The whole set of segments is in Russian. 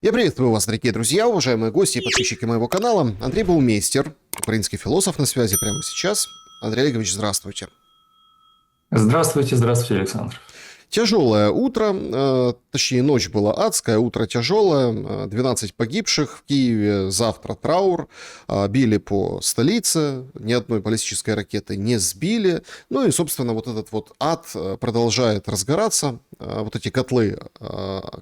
Я приветствую вас, дорогие друзья, уважаемые гости и подписчики моего канала. Андрей Баумейстер, украинский философ, на связи прямо сейчас. Андрей Олегович, здравствуйте. Здравствуйте, здравствуйте, Александр. Тяжелое утро, точнее ночь была адская, утро тяжелое, 12 погибших в Киеве, завтра траур, били по столице, ни одной баллистической ракеты не сбили, ну и, собственно, вот этот вот ад продолжает разгораться, вот эти котлы,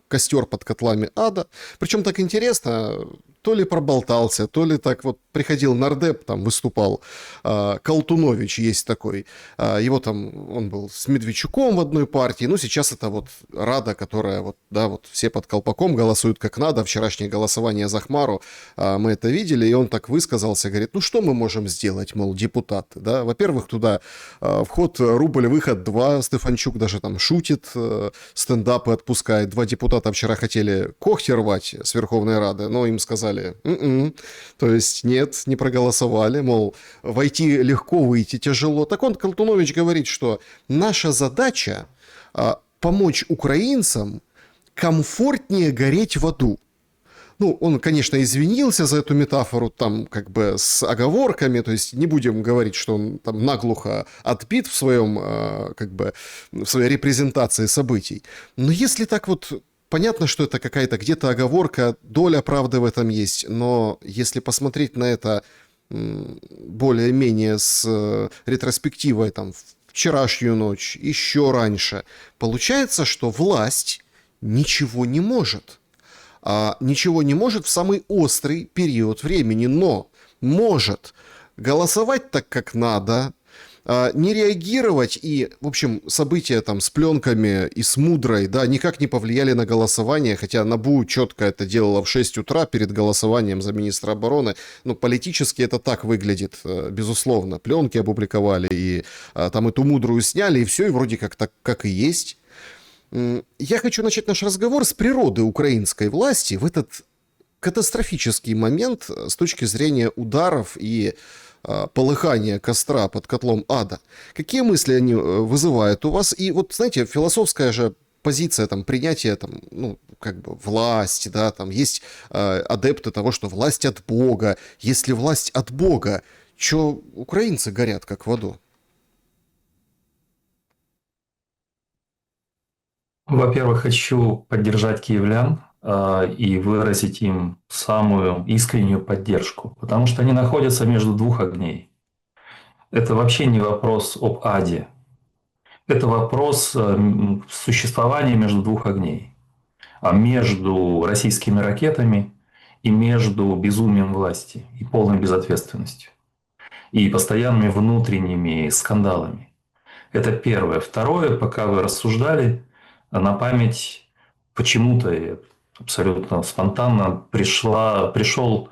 костер под котлами ада, причем так интересно, то ли проболтался, то ли так вот приходил нардеп, там выступал, Колтунович есть такой, его там, он был с Медведчуком в одной партии, ну сейчас это вот Рада, которая вот, да, вот все под колпаком голосуют как надо, вчерашнее голосование за Хмару, мы это видели, и он так высказался, говорит, ну что мы можем сделать, мол, депутаты, да, во-первых, туда вход рубль, выход 2, Стефанчук даже там шутит, стендапы отпускает, 2 депутата вчера хотели когти рвать с Верховной Рады, но им сказали, то есть нет, не проголосовали, мол, войти легко, выйти тяжело. Так он, Колтунович, говорит, что наша задача помочь украинцам комфортнее гореть в аду. Ну, он, конечно, извинился за эту метафору, там, как бы, с оговорками, то есть не будем говорить, что он там наглухо отбит в своем, как бы, в своей репрезентации событий. Но если так вот, понятно, что это какая-то где-то оговорка, доля правды в этом есть, но если посмотреть на это более-менее с ретроспективой, там, вчерашнюю ночь, еще раньше, получается, что власть ничего не может. Ничего не может в самый острый период времени, но может голосовать так, как надо, не реагировать, и, в общем, события там с пленками и с мудрой, да, никак не повлияли на голосование, хотя НАБУ четко это делала в 6 утра перед голосованием за министра обороны. Ну, политически это так выглядит, безусловно. Пленки опубликовали, и там эту мудрую сняли, и все, и вроде как так, как и есть. Я хочу начать наш разговор с природы украинской власти в этот катастрофический момент с точки зрения ударов и полыхания костра под котлом ада. Какие мысли они вызывают у вас? И вот, знаете, философская же позиция там, принятия там, ну, как бы власти, да, там есть адепты того, что власть от Бога. Если власть от Бога, чё украинцы горят как в аду? Во-первых, хочу поддержать киевлян и выразить им самую искреннюю поддержку, потому что они находятся между двух огней. Это вообще не вопрос об аде, это вопрос существования между двух огней, между российскими ракетами и между безумием власти и полной безответственностью, и постоянными внутренними скандалами. Это первое. Второе, пока вы рассуждали, на память почему-то абсолютно спонтанно пришел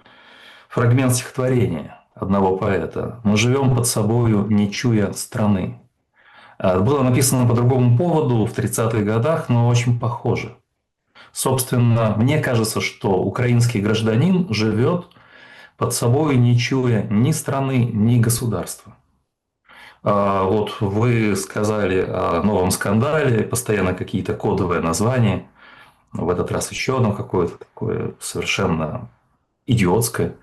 фрагмент стихотворения одного поэта. «Мы живем под собою, не чуя страны». Было написано по другому поводу в 30-х годах, но очень похоже. Собственно, мне кажется, что украинский гражданин живет под собой, не чуя ни страны, ни государства. Вот вы сказали о новом скандале, постоянно какие-то кодовые названия. В этот раз еще одно какое-то такое совершенно идиотское.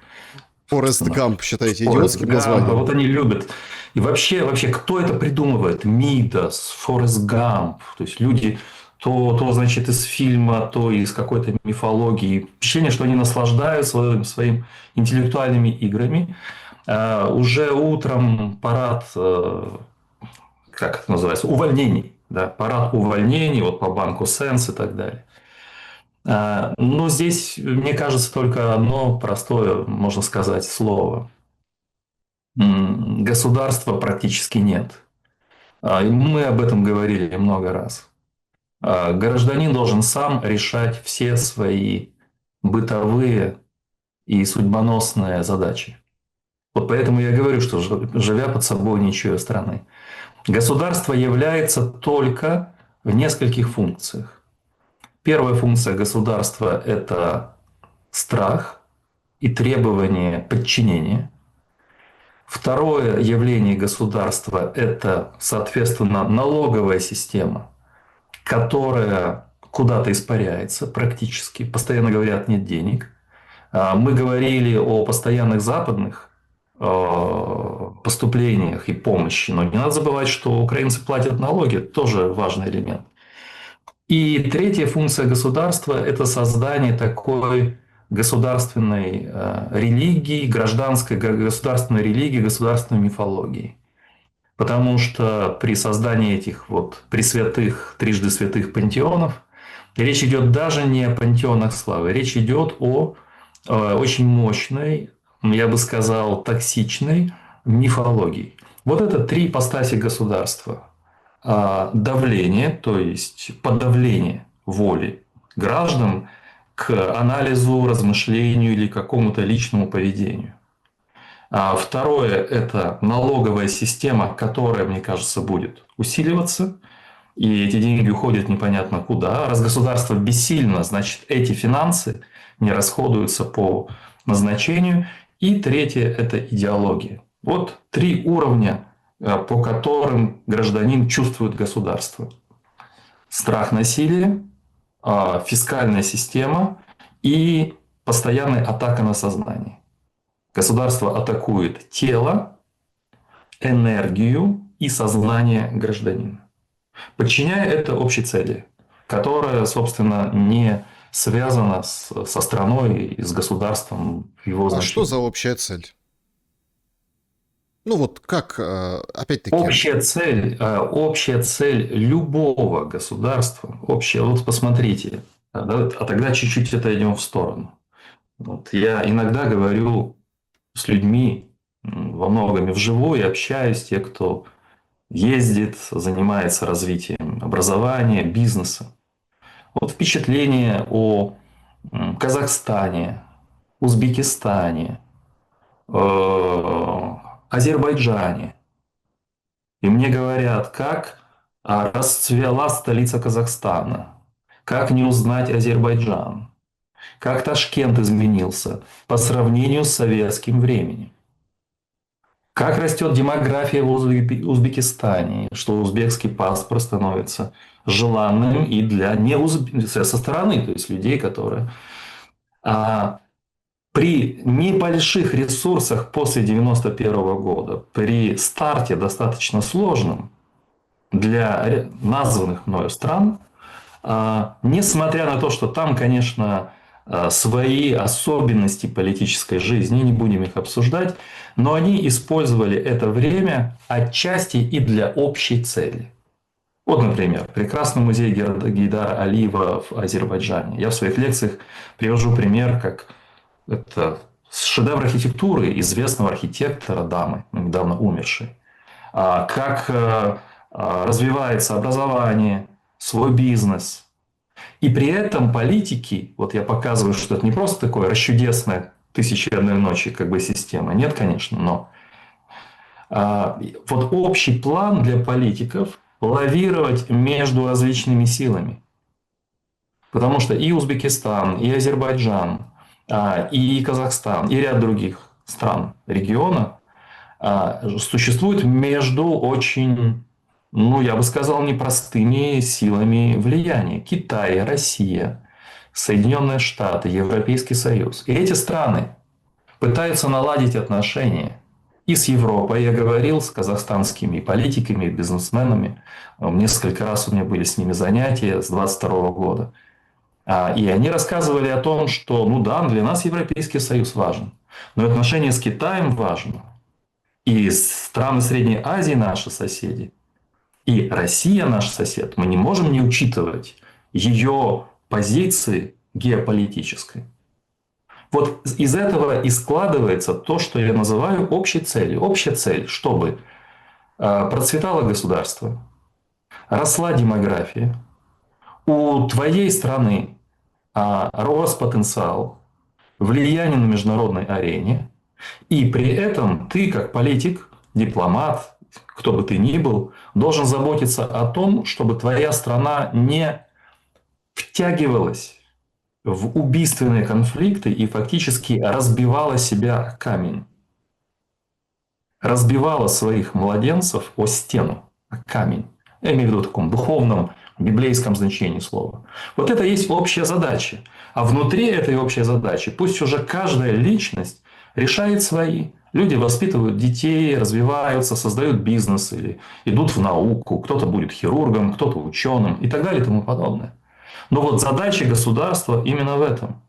Форест Собственно, Гамп считаете Форест идиотским Гамп. названием? Вот они любят. И вообще, кто это придумывает? Мидас, Форест Гамп. То есть люди то, значит, из фильма, то из какой-то мифологии. Впечатление, что они наслаждаются своими интеллектуальными играми. Уже утром парад, как это называется, увольнений. Да, парад увольнений вот по банку Сенс и так далее. Но здесь, мне кажется, только одно простое, можно сказать, слово. Государства практически нет. Мы об этом говорили много раз. Гражданин должен сам решать все свои бытовые и судьбоносные задачи. Вот поэтому я говорю, что живя под собой ничьей страны. Государство является только в нескольких функциях. Первая функция государства – это страх и требование подчинения. Второе явление государства – это, соответственно, налоговая система, которая куда-то испаряется практически. Постоянно говорят, нет денег. Мы говорили о постоянных западных поступлениях и помощи, но не надо забывать, что украинцы платят налоги, тоже важный элемент. И третья функция государства – это создание такой государственной религии, гражданской государственной религии, государственной мифологии. Потому что при создании этих вот пресвятых, трижды святых пантеонов речь идет даже не о пантеонах славы, речь идет о очень мощной, я бы сказал, токсичной мифологии. Вот это три ипостаси государства. Давление, то есть подавление воли граждан к анализу, размышлению или какому-то личному поведению. Второе – это налоговая система, которая, мне кажется, будет усиливаться. И эти деньги уходят непонятно куда. Раз государство бессильно, значит, эти финансы не расходуются по назначению. И третье – это идеология. Вот три уровня, по которым гражданин чувствует государство. Страх насилия, фискальная система и постоянная атака на сознание. Государство атакует тело, энергию и сознание гражданина, подчиняя это общей цели, которая, собственно, не связана со страной и с государством в его А значении. что за общая цель? Ну вот как, опять-таки... Общая цель любого государства, общая, вот посмотрите, а тогда чуть-чуть отойдем в сторону. Вот я иногда говорю с людьми, во многом и вживую общаюсь, те, кто ездит, занимается развитием образования, бизнеса. Вот впечатление о Казахстане, Узбекистане, Азербайджане. И мне говорят, как расцвела столица Казахстана, как не узнать Азербайджан, как Ташкент изменился по сравнению с советским временем. Как растет демография в Узбекистане, что узбекский паспорт становится желанным и для со стороны, то есть людей, которые при небольших ресурсах после 1991 года, при старте достаточно сложном для названных мною стран, несмотря на то, что там, конечно, свои особенности политической жизни, не будем их обсуждать, но они использовали это время отчасти и для общей цели. Вот, например, прекрасный музей Гейдара Алиева в Азербайджане. Я в своих лекциях привожу пример, как это шедевр архитектуры известного архитектора, дамы, недавно умершей. Как развивается образование, свой бизнес. И при этом политики, вот я показываю, что это не просто такое расчудесное «Тысячи и одной ночи» как бы система. Нет, конечно, но вот общий план для политиков – лавировать между различными силами. Потому что и Узбекистан, и Азербайджан, и Казахстан, и ряд других стран региона существуют между очень, я бы сказал, непростыми силами влияния. Китай, Россия, Соединенные Штаты, Европейский Союз. И эти страны пытаются наладить отношения и с Европой. Я говорил с казахстанскими политиками, бизнесменами. Несколько раз у меня были с ними занятия с 2022 года. И они рассказывали о том, что, для нас Европейский Союз важен. Но отношения с Китаем важно. И страны Средней Азии наши соседи. И Россия наш сосед. Мы не можем не учитывать ее позиции геополитической. Вот из этого и складывается то, что я называю общей целью. Общая цель, чтобы процветало государство, росла демография, у твоей страны рос потенциал, влияние на международной арене, и при этом ты, как политик, дипломат, кто бы ты ни был, должен заботиться о том, чтобы твоя страна не втягивалась в убийственные конфликты и фактически разбивала себя о камень. Разбивала своих младенцев о стену, о камень. Я имею в виду в таком духовном, в библейском значении слова. Вот это есть общая задача. А внутри этой общей задачи пусть уже каждая личность решает свои. Люди воспитывают детей, развиваются, создают бизнес или идут в науку. Кто-то будет хирургом, кто-то ученым и так далее и тому подобное. Но вот задача государства именно в этом.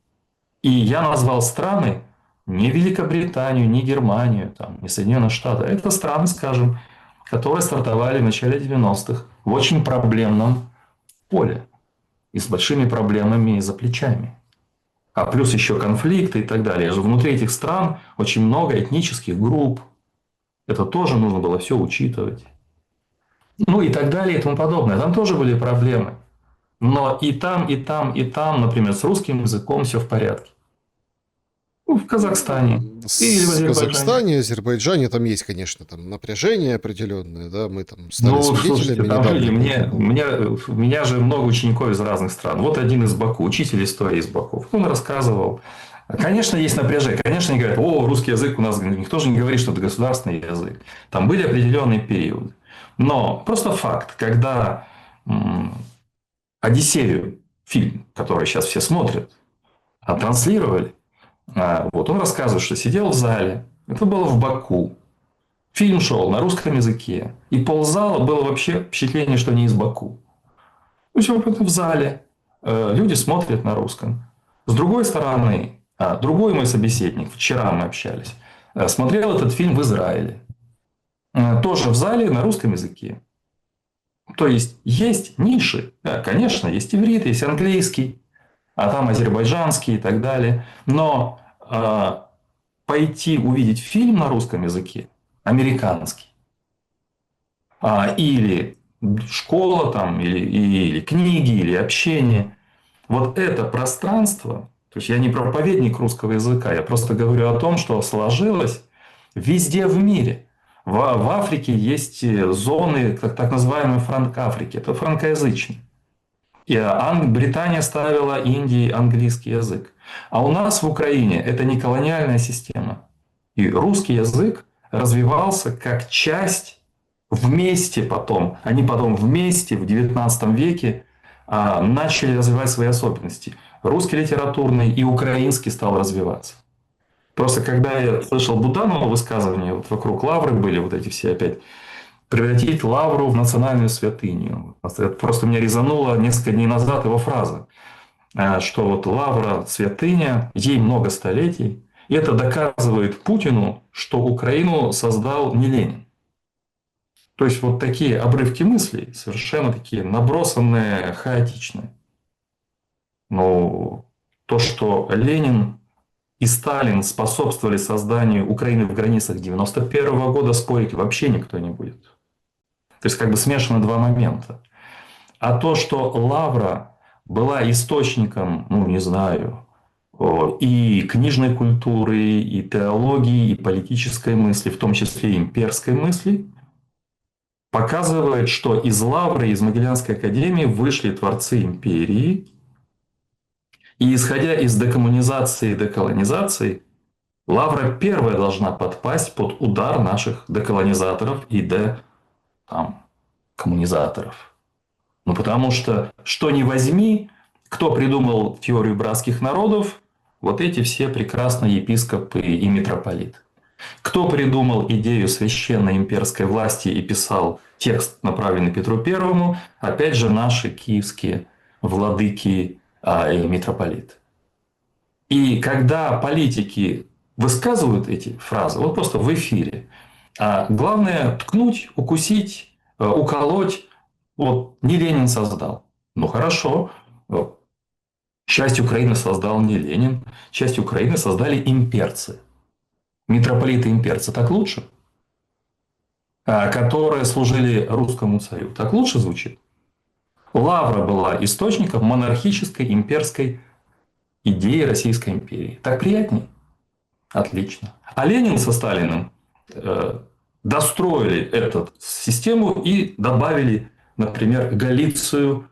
И я назвал страны не Великобританию, не Германию, там, не Соединенные Штаты. Это страны, скажем, которые стартовали в начале 90-х в очень проблемном поле. И с большими проблемами за плечами. А плюс еще конфликты и так далее. Внутри этих стран очень много этнических групп. Это тоже нужно было все учитывать. Ну и так далее и тому подобное. Там тоже были проблемы. Но и там, и там, и там, например, с русским языком все в порядке. Ну, в Казахстане. Или в В Азербайджане. Казахстане, Азербайджане там есть, конечно, там напряжение определенное, да, мы там стали Ну, свидетелями слушайте, там люди, недавно. у меня же много учеников из разных стран. Вот один из Баку, учитель истории из Баку. Он рассказывал. Конечно, есть напряжение. Конечно, они говорят, о, русский язык у нас... Никто же не говорит, что это государственный язык. Там были определенные периоды. Но просто факт, когда «Одиссею», фильм, который сейчас все смотрят, транслировали, вот он рассказывает, что сидел в зале. Это было в Баку. Фильм шел на русском языке. И ползала было вообще впечатление, что не из Баку. В общем, в зале люди смотрят на русском. С другой стороны, другой мой собеседник, вчера мы общались, смотрел этот фильм в Израиле. Тоже в зале на русском языке. То есть ниши. Да, конечно, есть иврит, есть английский, а там азербайджанский и так далее. Но пойти увидеть фильм на русском языке, американский, или школа, там, или книги, или общение, вот это пространство, то есть я не проповедник русского языка, я просто говорю о том, что сложилось везде в мире. В Африке есть зоны, так называемые франк-Африки, это франкоязычные. И Британия ставила Индии английский язык. А у нас в Украине это не колониальная система. И русский язык развивался как часть вместе потом. Они потом вместе в XIX веке начали развивать свои особенности. Русский литературный и украинский стал развиваться. Просто когда я слышал Буданова высказывания, вот вокруг Лавры были вот эти все опять, превратить Лавру в национальную святыню. Это просто меня резануло несколько дней назад его фраза, что вот Лавра святыня, ей много столетий. И это доказывает Путину, что Украину создал не Ленин. То есть вот такие обрывки мыслей, совершенно такие набросанные, хаотичные. Но то, что Ленин и Сталин способствовали созданию Украины в границах 91 года, спорить вообще никто не будет. То есть как бы смешаны два момента. А то, что Лавра была источником, ну не знаю, и книжной культуры, и теологии, и политической мысли, в том числе и имперской мысли, показывает, что из Лавры, из Могилянской академии вышли творцы империи. И исходя из декоммунизации и деколонизации, Лавра первая должна подпасть под удар наших деколонизаторов и коммунизаторов. Ну, потому что ни возьми, кто придумал теорию братских народов, вот эти все прекрасные епископы и митрополиты. Кто придумал идею священной имперской власти и писал текст, направленный Петру Первому, опять же, наши киевские владыки и митрополиты. И когда политики высказывают эти фразы, вот просто в эфире, главное ткнуть, укусить, уколоть. Вот не Ленин создал. Ну хорошо. Часть Украины создал не Ленин. Часть Украины создали имперцы. Митрополиты имперцы. Так лучше? Которые служили русскому царю. Так лучше звучит? Лавра была источником монархической имперской идеи Российской империи. Так приятнее? Отлично. А Ленин со Сталиным достроили эту систему и добавили, например, Галицию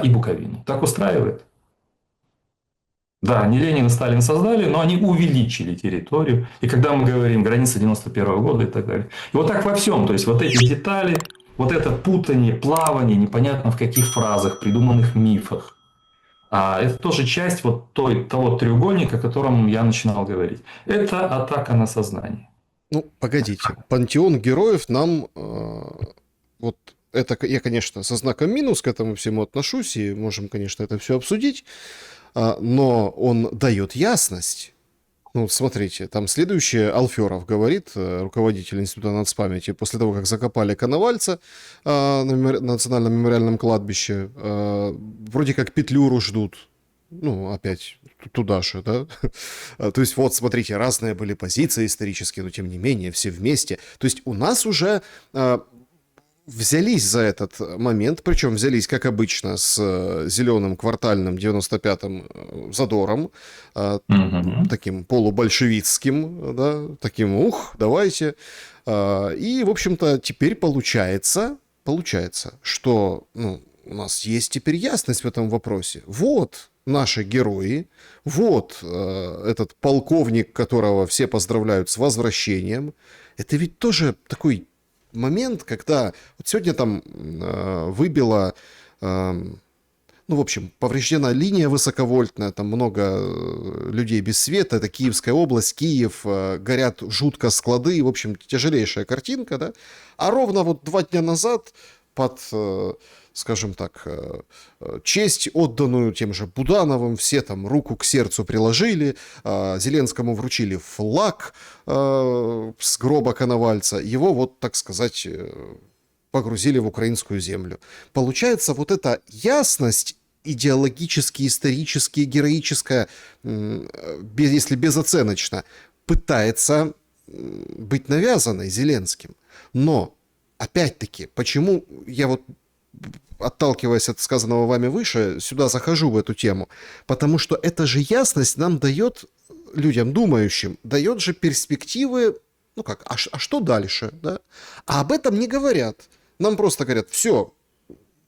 и Буковину. Так устраивает? Да, не Ленин и Сталин создали, но они увеличили территорию. И когда мы говорим граница 91 года и так далее. И вот так во всем. То есть вот эти детали, Вот это путание, плавание, непонятно в каких фразах, придуманных мифах. Это тоже часть вот того треугольника, о котором я начинал говорить. Это атака на сознание. Ну, погодите. Пантеон героев нам... вот это я, конечно, со знаком минус к этому всему отношусь, и можем, конечно, это все обсудить, но он дает ясность. Ну, вот смотрите, там следующее Алферов говорит, руководитель Института нацпамяти, после того, как закопали Коновальца на Национальном мемориальном кладбище, вроде как Петлюру ждут. Ну, опять туда же, да? То есть, вот, смотрите, разные были позиции исторические, но тем не менее, все вместе. То есть, у нас уже взялись за этот момент, причем взялись, как обычно, с зеленым квартальным 95-м задором, Мгм. таким полубольшевистским, да, таким, давайте. И, в общем-то, теперь получается, что, ну, у нас есть теперь ясность в этом вопросе. Вот наши герои, вот этот полковник, которого все поздравляют с возвращением. Это ведь тоже такой момент, когда вот сегодня там выбило, ну, в общем, повреждена линия высоковольтная, там много людей без света, это Киевская область, Киев, горят жутко склады, в общем, тяжелейшая картинка, да, а ровно вот 2 дня назад под, скажем так, честь, отданную тем же Будановым, все там руку к сердцу приложили, Зеленскому вручили флаг с гроба Коновальца, его вот, так сказать, погрузили в украинскую землю. Получается, вот эта ясность идеологически, исторически, героическая, если безоценочно, пытается быть навязанной Зеленским. Но, опять-таки, почему я вот, отталкиваясь от сказанного вами выше, сюда захожу в эту тему? Потому что эта же ясность нам дает, людям думающим, дает же перспективы, ну как, а что дальше, да? А об этом не говорят. Нам просто говорят, все,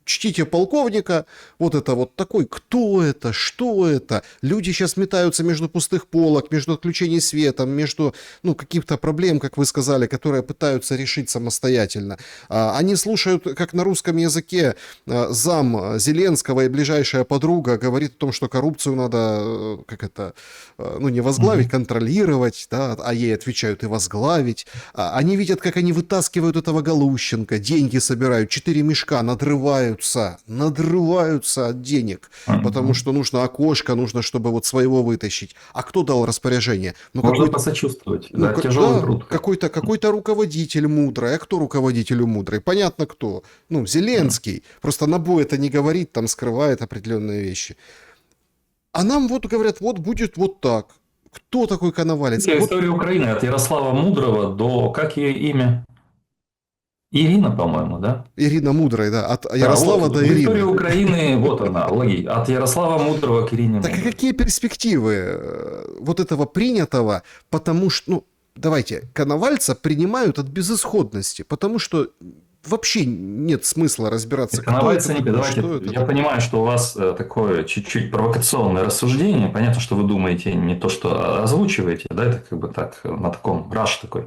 чтите полковника, вот это вот такой, кто это, что это. Люди сейчас метаются между пустых полок, между отключением света, между, ну, каких-то проблем, как вы сказали, которые пытаются решить самостоятельно. Они слушают, как на русском языке зам Зеленского и ближайшая подруга говорит о том, что коррупцию надо, ну, не возглавить, Мгм. контролировать, да, а ей отвечают и возглавить. Они видят, как они вытаскивают этого Галущенко, деньги собирают, 4 мешка, надрываются от денег, потому Мгм. что нужно окошко, нужно, чтобы вот своего вытащить. А кто дал распоряжение? Ну, Можно какой-то, посочувствовать. ну, Да, тяжелый да, труд. какой-то руководитель мудрый. А кто руководителю мудрый? Понятно, кто. Ну, Зеленский. Просто на бой это не говорит, там скрывает определенные вещи. А нам вот говорят, вот будет вот так. Кто такой Коновалец? Вот История Украины от Ярослава Мудрого до, как ее имя? Ирина, по-моему, да? Ирина Мудрая, да, от Да, вот Ярослава до в истории Ирины. Украины, вот она, от Ярослава Мудрого к Ирине Так а Мудрой. какие перспективы вот этого принятого? Потому что, ну, давайте, Коновальца принимают от безысходности, потому что вообще нет смысла разбираться, кто это Коновальца не... такой, Давайте, что это я такое. понимаю, что у вас такое чуть-чуть провокационное рассуждение. Понятно, что вы думаете не то, что озвучиваете, да, это как бы так, на таком, раш такой.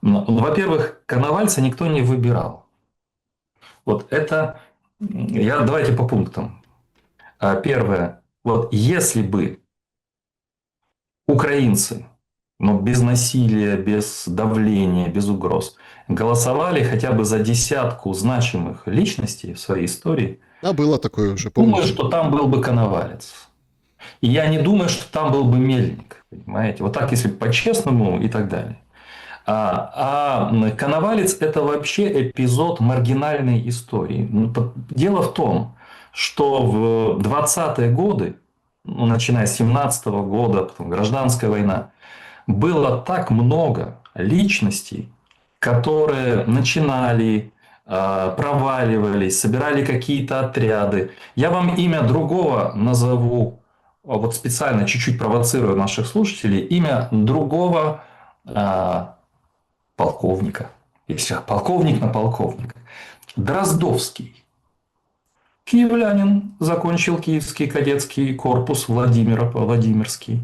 Ну, во-первых, Коновальца никто не выбирал. Вот это... Давайте по пунктам. Первое. Вот если бы украинцы, но без насилия, без давления, без угроз, голосовали хотя бы за десятку значимых личностей в своей истории, А было такое уже, думаю, помните? что там был бы Коновалец. И я не думаю, что там был бы Мельник. Понимаете? Вот так, если по-честному и так далее. Коновалец – это вообще эпизод маргинальной истории. Дело в том, что в 20-е годы, ну, начиная с 17-го года, потом гражданская война, было так много личностей, которые начинали, проваливались, собирали какие-то отряды. Я вам имя другого назову, вот специально чуть-чуть провоцируя наших слушателей, имя другого полковника. Если полковник на полковника. Дроздовский. Киевлянин, закончил Киевский кадетский корпус Владимирский.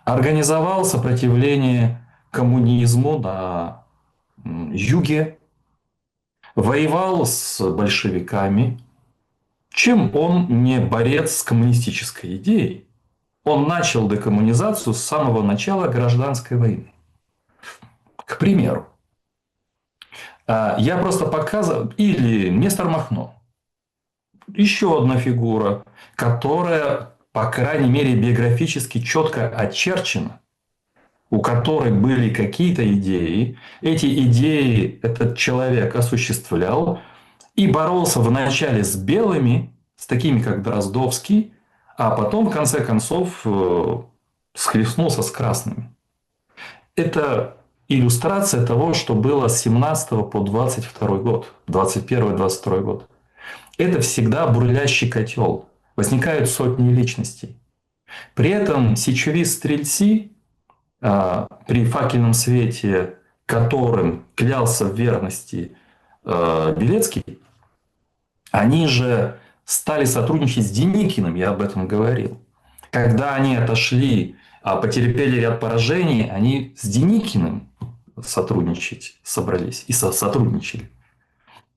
Организовал сопротивление коммунизму на юге. воевал с большевиками. Чем он не борец с коммунистической идеей? Он начал декоммунизацию с самого начала гражданской войны. К примеру, я просто показываю, или Нестор Махно, еще одна фигура, которая, по крайней мере, биографически четко очерчена, у которой были какие-то идеи. Эти идеи этот человек осуществлял и боролся вначале с белыми, с такими как Дроздовский, а потом, в конце концов, схлестнулся с красными. Это иллюстрация того, что было с 17 по 22 год, 21-22 год. Это всегда бурлящий котел. Возникают сотни личностей. При этом сечевик-стрельцы при факельном свете, которым клялся в верности Белецкий, они же стали сотрудничать с Деникиным, я об этом говорил. Когда они отошли, потерпели ряд поражений, они с Деникиным сотрудничать собрались и сотрудничали.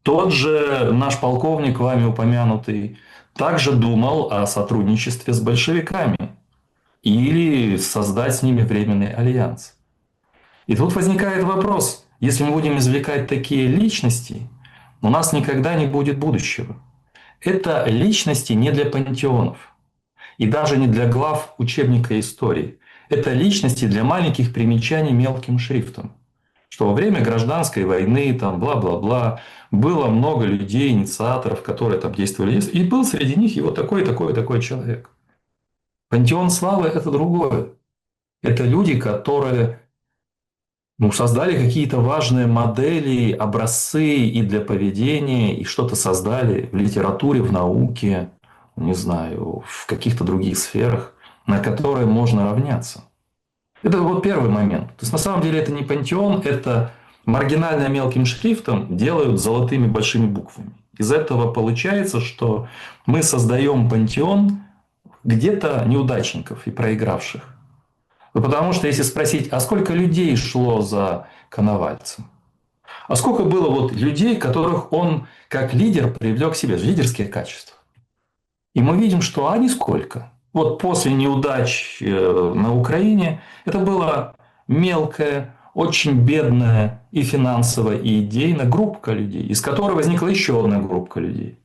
Тот же наш полковник, вами упомянутый, также думал о сотрудничестве с большевиками или создать с ними временный альянс. И тут возникает вопрос, если мы будем извлекать такие личности, у нас никогда не будет будущего. Это личности не для пантеонов и даже не для глав учебника истории. Это личности для маленьких примечаний мелким шрифтом. Что во время гражданской войны, там, бла-бла-бла, было много людей, инициаторов, которые там действовали. И был среди них и вот такой, такой, такой человек. Пантеон славы – это другое. Это люди, которые создали какие-то важные модели, образцы и для поведения, и что-то создали в литературе, в науке, не знаю, в каких-то других сферах, на которые можно равняться. Это вот первый момент. То есть, на самом деле, это не пантеон, это маргинально мелким шрифтом делают золотыми большими буквами. Из этого получается, что мы создаем пантеон где-то неудачников и проигравших. Потому что если спросить, а сколько людей шло за Коновальцем? А сколько было вот людей, которых он как лидер привлек к себе, лидерские качества? И мы видим, что нисколько. Вот после неудач на Украине это была мелкая, очень бедная и финансово, и идейно группа людей, из которой возникла еще одна группа людей.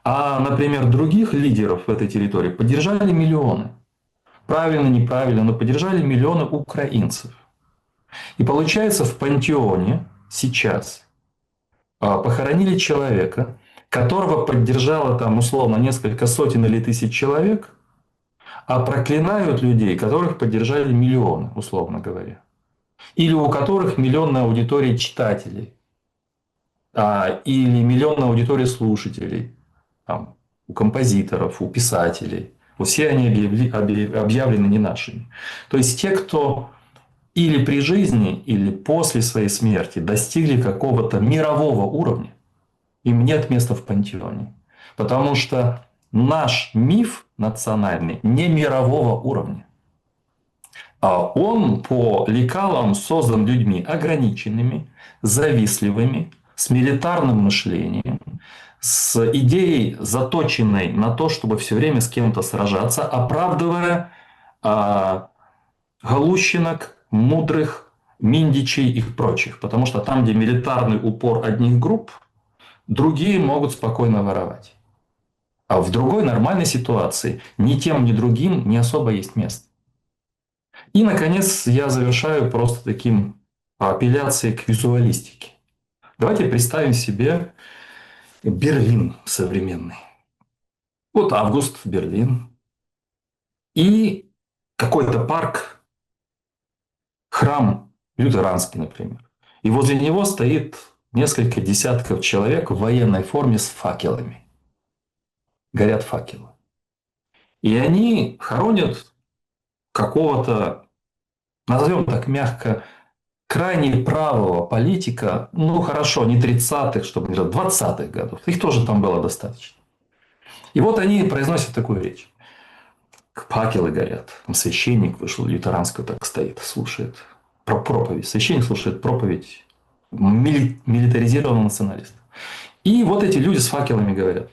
А, например, других лидеров в этой территории поддержали миллионы. Правильно, неправильно, но поддержали миллионы украинцев. И получается, в пантеоне сейчас похоронили человека, которого поддержало там условно несколько сотен или тысяч человек, а проклинают людей, которых поддержали миллионы, условно говоря. Или у которых миллионная аудитория читателей, или миллионная аудитория слушателей, там, у композиторов, у писателей. Все они объявлены не нашими. То есть те, кто или при жизни, или после своей смерти достигли какого-то мирового уровня, им нет места в пантеоне. Потому что наш миф национальный не мирового уровня. А он по лекалам создан людьми ограниченными, завистливыми, с милитарным мышлением, с идеей, заточенной на то, чтобы все время с кем-то сражаться, оправдывая Галущинок, мудрых, Миндичей и прочих. Потому что там, где милитарный упор одних групп, другие могут спокойно воровать. А в другой нормальной ситуации ни тем, ни другим не особо есть место. И, наконец, я завершаю просто таким апелляцией к визуалистике. Давайте представим себе Берлин современный. Вот август, Берлин. И какой-то парк, храм лютеранский, например. И возле него стоит несколько десятков человек в военной форме с факелами. Горят факелы. И они хоронят какого-то, назовем так мягко, крайне правого политика, хорошо, не 30-х, чтобы не 20-х годов. Их тоже там было достаточно. И вот они произносят такую речь. Факелы горят. Там священник вышел, лютеранский так стоит, слушает проповедь. Священник слушает проповедь милитаризированного националиста. И вот эти люди с факелами говорят: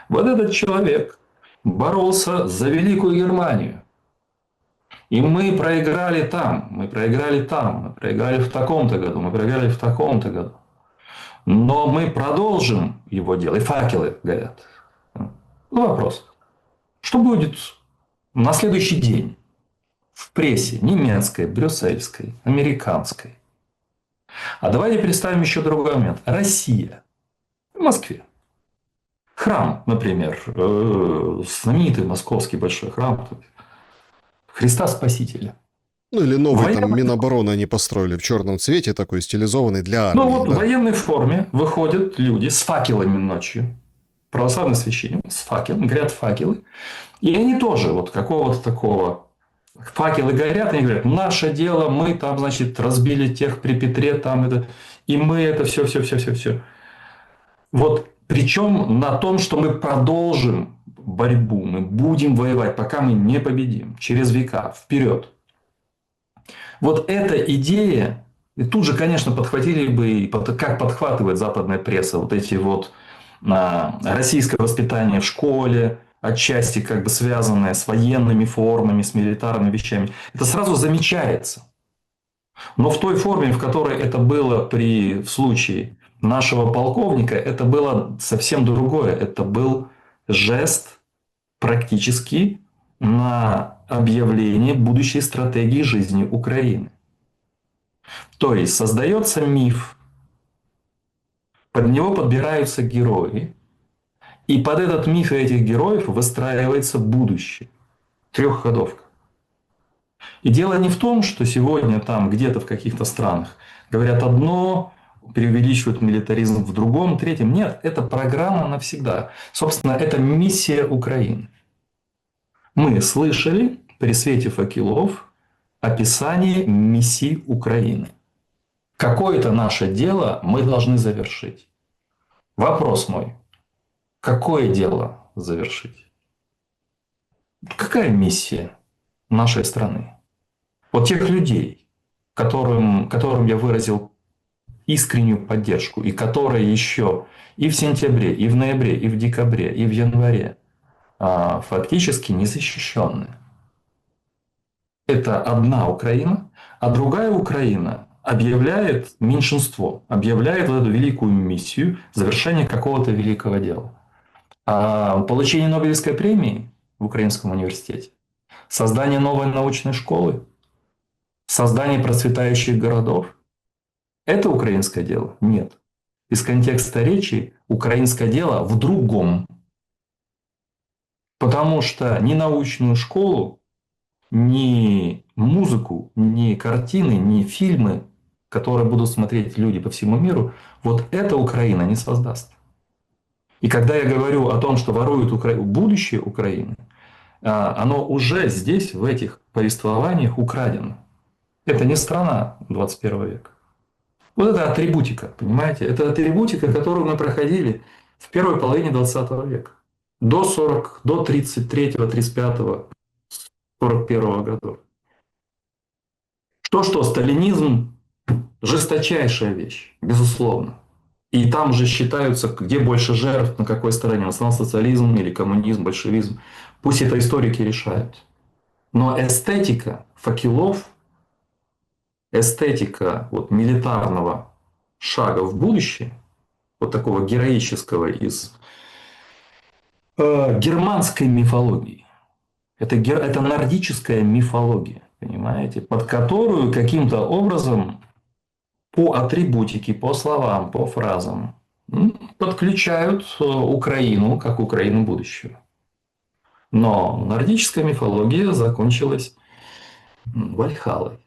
вот этот человек боролся за Великую Германию. И мы проиграли там, мы проиграли там, мы проиграли в таком-то году, мы проиграли в таком-то году. Но мы продолжим его дело. И факелы горят. Ну, вопрос. Что будет на следующий день в прессе немецкой, брюссельской, американской? А давайте представим еще другой момент. Россия. В Москве. Храм, например, знаменитый московский большой храм Христа Спасителя. Ну, или новый там Минобороны они построили в черном цвете, такой стилизованный для армии. Ну, вот да. в военной форме выходят люди с факелами ночью. Православный священник с факелом, горят факелы. И они тоже вот какого-то такого... Факелы горят, они говорят: наше дело, мы там, значит, разбили тех при Петре, там это... И мы это все. Вот причем на том, что мы продолжим борьбу, мы будем воевать, пока мы не победим, через века, вперед. Вот эта идея, и тут же, конечно, подхватили бы, как подхватывает западная пресса, вот эти вот российское воспитание в школе, отчасти как бы связанное с военными формами, с милитарными вещами. Это сразу замечается. Но в той форме, в которой это было в случае нашего полковника, это было совсем другое. Это был жест практически на объявление будущей стратегии жизни Украины. То есть создается миф, под него подбираются герои, и под этот миф и этих героев выстраивается будущее. Трехходовка. И дело не в том, что сегодня там где-то в каких-то странах говорят одно, преувеличивают милитаризм в другом, третьем. Нет, это программа навсегда. Собственно, это миссия Украины. Мы слышали при свете факелов описание миссии Украины. Какое-то наше дело мы должны завершить. Вопрос мой. Какое дело завершить? Какая миссия нашей страны? Вот тех людей, которым я выразил искреннюю поддержку, и которые еще и в сентябре, и в ноябре, и в декабре, и в январе фактически незащищенные. Это одна Украина, а другая Украина объявляет меньшинство, объявляет вот эту великую миссию завершения какого-то великого дела. Получение Нобелевской премии в Украинском университете, создание новой научной школы, создание процветающих городов – это украинское дело? Нет. Из контекста речи украинское дело в другом. Потому что ни научную школу, ни музыку, ни картины, ни фильмы, которые будут смотреть люди по всему миру, вот эта Украина не создаст. И когда я говорю о том, что воруют будущее Украины, оно уже здесь, в этих повествованиях украдено. Это не страна 21 века. Вот это атрибутика, понимаете? Это атрибутика, которую мы проходили в первой половине 20 века. До 33-го, 35-го, 41-го годов. Что сталинизм – жесточайшая вещь, безусловно. И там же считаются, где больше жертв, на какой стороне, национал-социализм или коммунизм, большевизм. Пусть это историки решают. Но эстетика факелов, эстетика вот милитарного шага в будущее, вот такого героического из германской мифологии. Это нордическая мифология, понимаете, под которую каким-то образом по атрибутике, по словам, по фразам подключают Украину как Украину будущего. Но нордическая мифология закончилась Вальхаллой.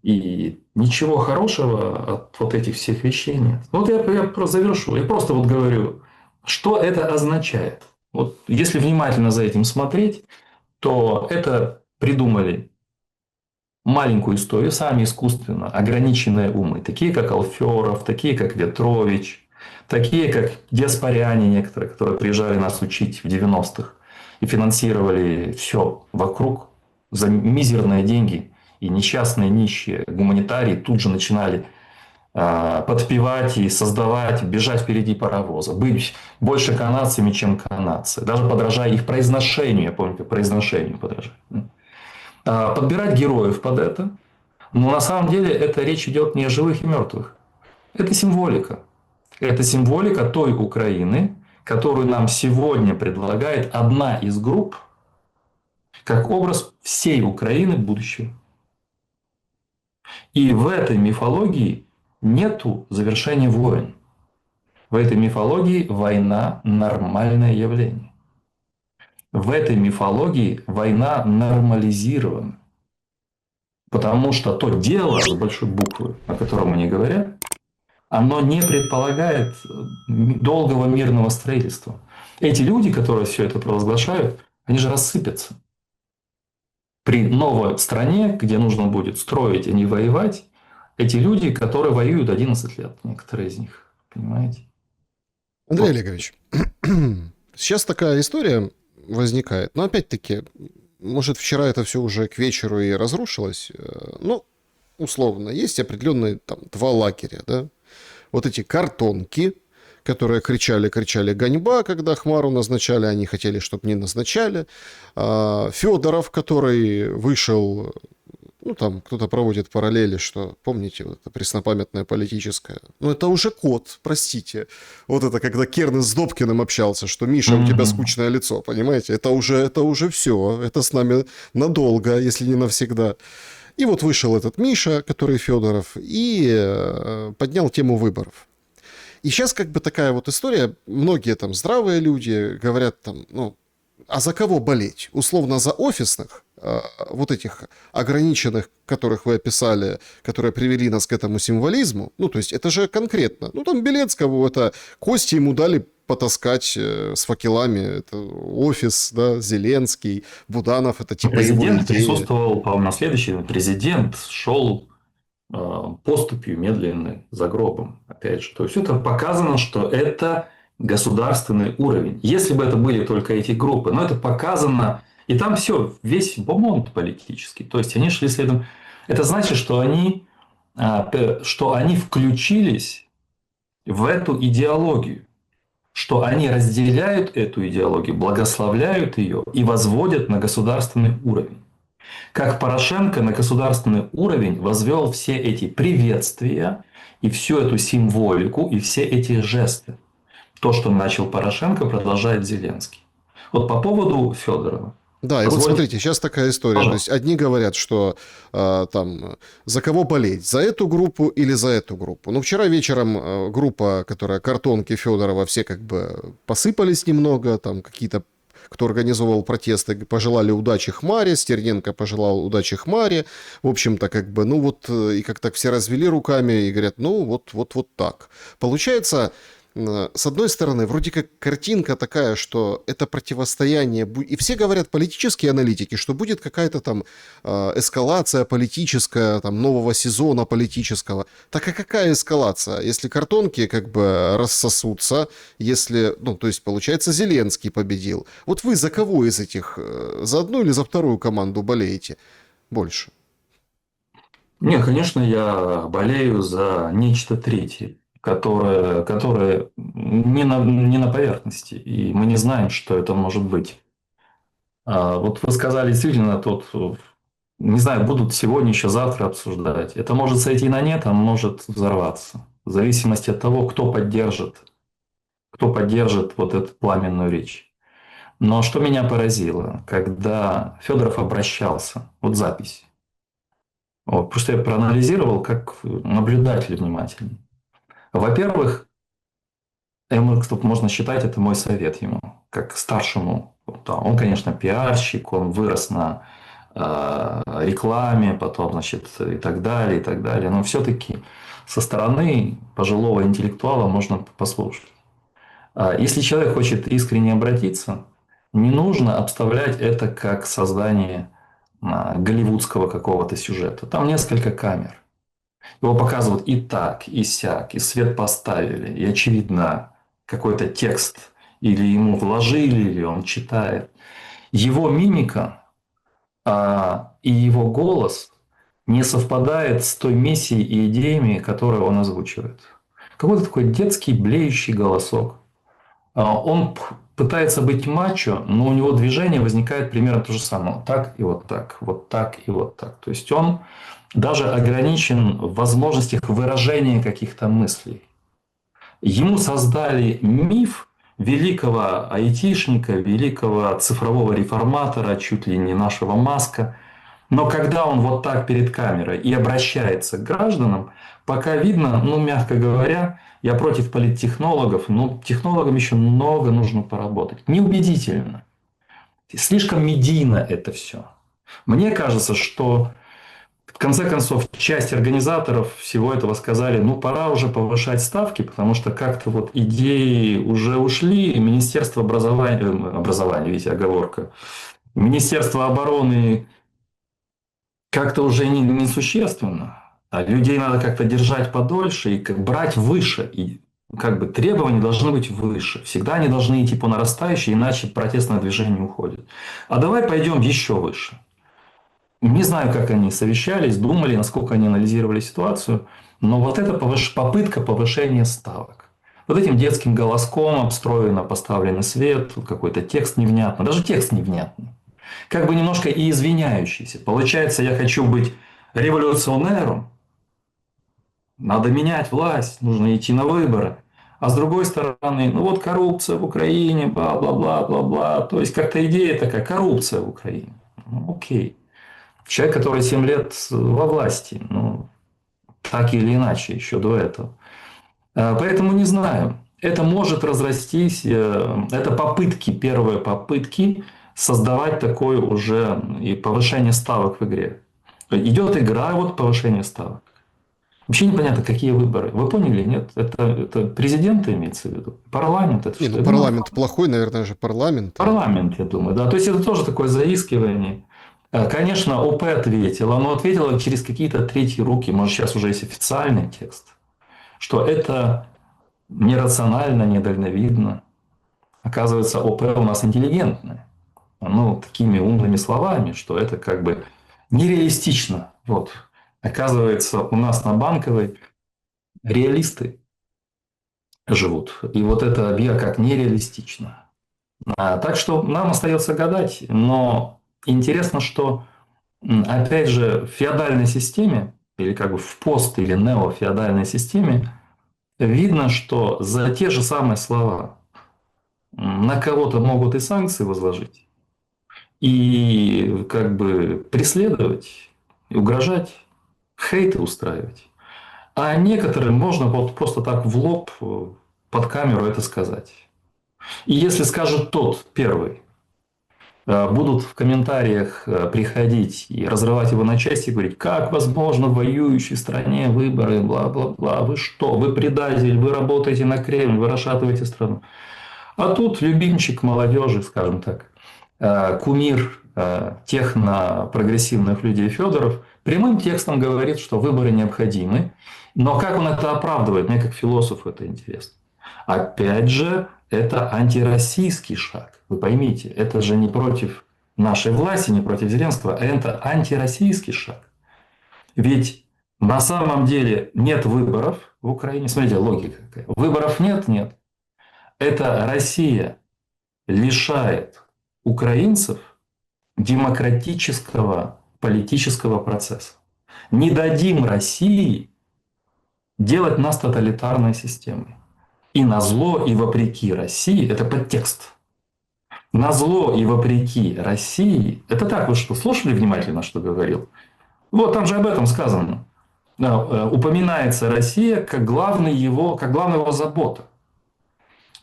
И ничего хорошего от вот этих всех вещей нет. Вот я просто завершу. Я просто вот говорю, что это означает. Вот если внимательно за этим смотреть, то это придумали маленькую историю, сами искусственно, ограниченные умы. Такие, как Алферов, такие, как Ветрович, такие, как Диаспоряне некоторые, которые приезжали нас учить в 90-х и финансировали все вокруг за мизерные деньги. И несчастные нищие гуманитарии тут же начинали подпевать и создавать, бежать впереди паровоза, быть больше канадцами, чем канадцы, даже подражая их произношению, я помню, как произношению подражать. Подбирать героев под это, но на самом деле это речь идет не о живых и мертвых. Это символика. Это символика той Украины, которую нам сегодня предлагает одна из групп, как образ всей Украины будущего. И в этой мифологии нету завершения войн. В этой мифологии война – нормальное явление. В этой мифологии война нормализирована. Потому что то дело с большой буквы, о котором они говорят, оно не предполагает долгого мирного строительства. Эти люди, которые все это провозглашают, они же рассыпятся. При новой стране, где нужно будет строить, а не воевать, эти люди, которые воюют 11 лет, некоторые из них, понимаете? Андрей Вот. Олегович, сейчас такая история возникает, но опять-таки, может, вчера это все уже к вечеру и разрушилось, ну, условно, есть определенные там два лагеря, да, вот эти картонки, которые кричали «Ганьба», когда Хмару назначали, они хотели, чтобы не назначали. Федоров, который вышел, ну, там кто-то проводит параллели, что, помните, вот это преснопамятное политическое, ну, это уже код, простите. Вот это, когда Кернес с Добкиным общался, что «Миша, у тебя скучное лицо», понимаете? Это уже все, это с нами надолго, если не навсегда. И вот вышел этот Миша, который Федоров, и поднял тему выборов. И сейчас как бы такая вот история, многие там здравые люди говорят там, ну, а за кого болеть? Условно за офисных, вот этих ограниченных, которых вы описали, которые привели нас к этому символизму. Ну, то есть это же конкретно. Ну, там Белецкого, это кости ему дали потаскать с факелами. Это офис, да, Зеленский, Буданов, это типа его Президент идея. присутствовал, по-моему, на следующий. Президент шел поступью медленной за гробом. Опять же, то есть это показано, что это государственный уровень. Если бы это были только эти группы, но это показано, и там все, весь бомонд политический. То есть они шли следом. Это значит, что они включились в эту идеологию, что они разделяют эту идеологию, благословляют ее и возводят на государственный уровень. Как Порошенко на государственный уровень возвел все эти приветствия и всю эту символику и все эти жесты. То, что начал Порошенко, продолжает Зеленский. Вот по поводу Федорова. Да, и вот смотрите, сейчас такая история. То есть одни говорят, что там за кого болеть, за эту группу или за эту группу. Ну, вчера вечером группа, которая картонки Федорова, все как бы посыпались немного, там какие-то, кто организовывал протесты, пожелали удачи Хмаре, Стерненко пожелал удачи Хмаре. В общем-то, как бы, ну вот, и как-то все развели руками и говорят, ну вот так. Получается, с одной стороны, вроде как картинка такая, что это противостояние, и все говорят, политические аналитики, что будет какая-то там эскалация политическая, там нового сезона политического. Так а какая эскалация? Если картонки как бы рассосутся, если, ну, то есть, получается, Зеленский победил. Вот вы за кого из этих, за одну или за вторую команду болеете больше? Нет, конечно, я болею за нечто третье, которое не на поверхности, и мы не знаем, что это может быть. Вот вы сказали, действительно, тут, не знаю, будут сегодня, еще завтра обсуждать. Это может сойти на нет, а может взорваться. В зависимости от того, кто поддержит вот эту пламенную речь. Но что меня поразило, когда Федоров обращался, вот запись. Вот, потому что я проанализировал как наблюдатель внимательный. Во-первых, можно считать, это мой совет ему, как старшему. Да, он, конечно, пиарщик, он вырос на рекламе, потом, значит, и так далее, и так далее. Но все-таки со стороны пожилого интеллектуала можно послушать. Если человек хочет искренне обратиться, не нужно обставлять это как создание голливудского какого-то сюжета. Там несколько камер. Его показывают и так, и сяк, и свет поставили, и, очевидно, какой-то текст или ему вложили, или он читает. Его мимика и его голос не совпадает с той миссией и идеями, которые он озвучивает. Какой-то такой детский блеющий голосок. Он пытается быть мачо, но у него движение возникает примерно то же самое. Вот так и вот так, вот так и вот так. То есть он даже ограничен в возможностях выражения каких-то мыслей. Ему создали миф великого айтишника, великого цифрового реформатора, чуть ли не нашего Маска. Но когда он вот так перед камерой и обращается к гражданам, пока видно, ну, мягко говоря, я против политтехнологов, но технологам еще много нужно поработать. Неубедительно. Слишком медийно это все. Мне кажется, что в конце концов часть организаторов всего этого сказали, ну, пора уже повышать ставки, потому что как-то вот идеи уже ушли, Министерство образования, видите, оговорка, Министерство обороны как-то уже несущественно. А людей надо как-то держать подольше и брать выше. И как бы требования должны быть выше. Всегда они должны идти по нарастающей, иначе протестное движение уходит. А давай пойдем еще выше. Не знаю, как они совещались, думали, насколько они анализировали ситуацию, но вот это попытка повышения ставок. Вот этим детским голоском обстроено, поставленный свет, какой-то текст невнятный, даже текст невнятный. Как бы немножко и извиняющийся. Получается, я хочу быть революционером, надо менять власть, нужно идти на выборы. А с другой стороны, ну вот коррупция в Украине, бла-бла-бла-бла-бла. То есть, как-то идея такая, коррупция в Украине. Ну, окей. Человек, который 7 лет во власти, ну, так или иначе, еще до этого. Поэтому не знаю. Это может разрастись. Это попытки, первые попытки создавать такое уже и повышение ставок в игре. Идет игра, вот повышение ставок. Вообще непонятно, какие выборы. Вы поняли, нет? Это президент имеется в виду? Парламент? Это Не, что? ну парламент плохой, наверное же парламент. Парламент, я думаю, да. То есть это тоже такое заискивание. Конечно, ОП ответила, но ответила через какие-то третьи руки, может, сейчас уже есть официальный текст, что это нерационально, недальновидно. Оказывается, ОП у нас интеллигентное. Ну, такими умными словами, что это как бы нереалистично. Вот. Оказывается, у нас на Банковой реалисты живут. И вот это БИА как нереалистично. Так что нам остается гадать. Но интересно, что, опять же, в феодальной системе, или как бы в пост- или неофеодальной системе, видно, что за те же самые слова на кого-то могут и санкции возложить, и как бы преследовать, и угрожать, хейты устраивать. А некоторым можно вот просто так в лоб под камеру это сказать. И если скажет тот первый, будут в комментариях приходить и разрывать его на части, и говорить, как возможно в воюющей стране выборы, бла-бла-бла, вы что, вы предатель, вы работаете на Кремль, вы расшатываете страну. А тут любимчик молодежи, скажем так, кумир техно-прогрессивных людей Федоров прямым текстом говорит, что выборы необходимы. Но как он это оправдывает, мне как философу это интересно. Опять же, это антироссийский шаг. Вы поймите, это же не против нашей власти, не против Зеленского, а это антироссийский шаг. Ведь на самом деле нет выборов в Украине. Смотрите, логика какая. Выборов нет. Это Россия лишает украинцев демократического политического процесса. Не дадим России делать нас тоталитарной системой. И назло, и вопреки России, это подтекст. Назло и вопреки России, это так, вы что, слушали внимательно, что говорил? Вот там же об этом сказано. Упоминается Россия как главная его забота.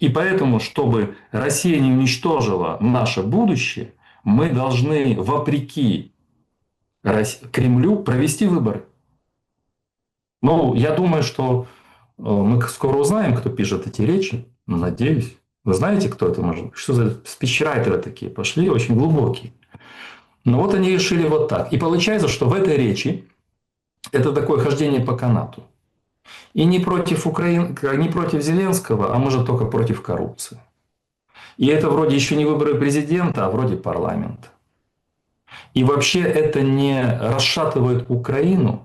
И поэтому, чтобы Россия не уничтожила наше будущее, мы должны, вопреки Кремлю, провести выборы. Ну, я думаю, что мы скоро узнаем, кто пишет эти речи. Надеюсь. Вы знаете, кто это может быть? Что за спичрайтеры такие пошли, очень глубокие. Но вот они решили вот так. И получается, что в этой речи это такое хождение по канату. И не против не против Зеленского, а может только против коррупции. И это вроде еще не выборы президента, а вроде парламента. И вообще это не расшатывает Украину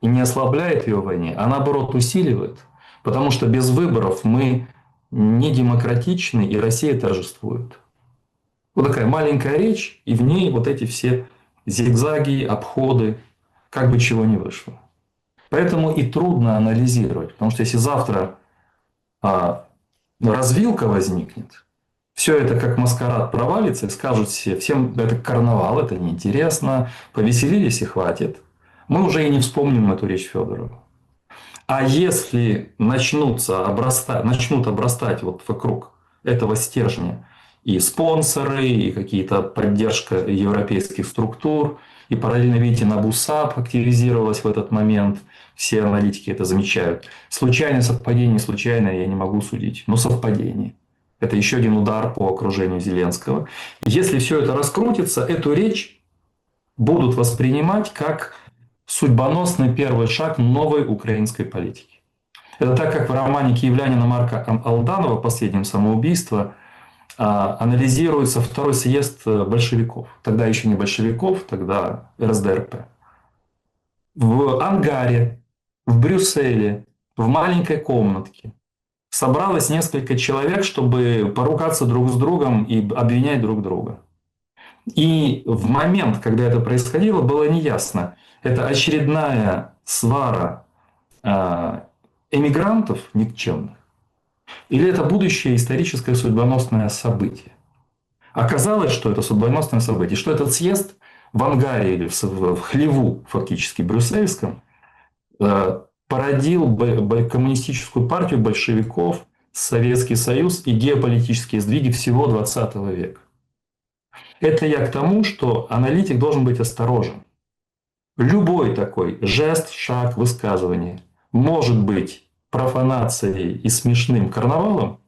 и не ослабляет ее в войне, а наоборот усиливает. Потому что без выборов мы не демократичны, и Россия торжествует. Вот такая маленькая речь, и в ней вот эти все зигзаги, обходы, как бы чего ни вышло. Поэтому и трудно анализировать, потому что если завтра развилка возникнет, все это как маскарад провалится, и скажут все, всем это карнавал, это неинтересно, повеселились и хватит. Мы уже и не вспомним эту речь Федорова. А если начнут обрастать вот вокруг этого стержня и спонсоры, и какие-то поддержка европейских структур, и параллельно, видите, Набусап активизировалась в этот момент, все аналитики это замечают. Случайное совпадение, не случайное, я не могу судить, но совпадение. Это еще один удар по окружению Зеленского. Если все это раскрутится, эту речь будут воспринимать как судьбоносный первый шаг новой украинской политики. Это так, как в романе киевлянина Марка Алданова «Последнем самоубийство» анализируется второй съезд большевиков. Тогда еще не большевиков, тогда РСДРП. В ангаре, в Брюсселе, в маленькой комнатке собралось несколько человек, чтобы поругаться друг с другом и обвинять друг друга. И в момент, когда это происходило, было неясно, это очередная свара эмигрантов никчемных, или это будущее историческое судьбоносное событие. Оказалось, что это судьбоносное событие, что этот съезд в ангаре или в хлеву фактически брюссельском породил коммунистическую партию большевиков, Советский Союз и геополитические сдвиги всего 20 века. Это я к тому, что аналитик должен быть осторожен. Любой такой жест, шаг, высказывание может быть профанацией и смешным карнавалом,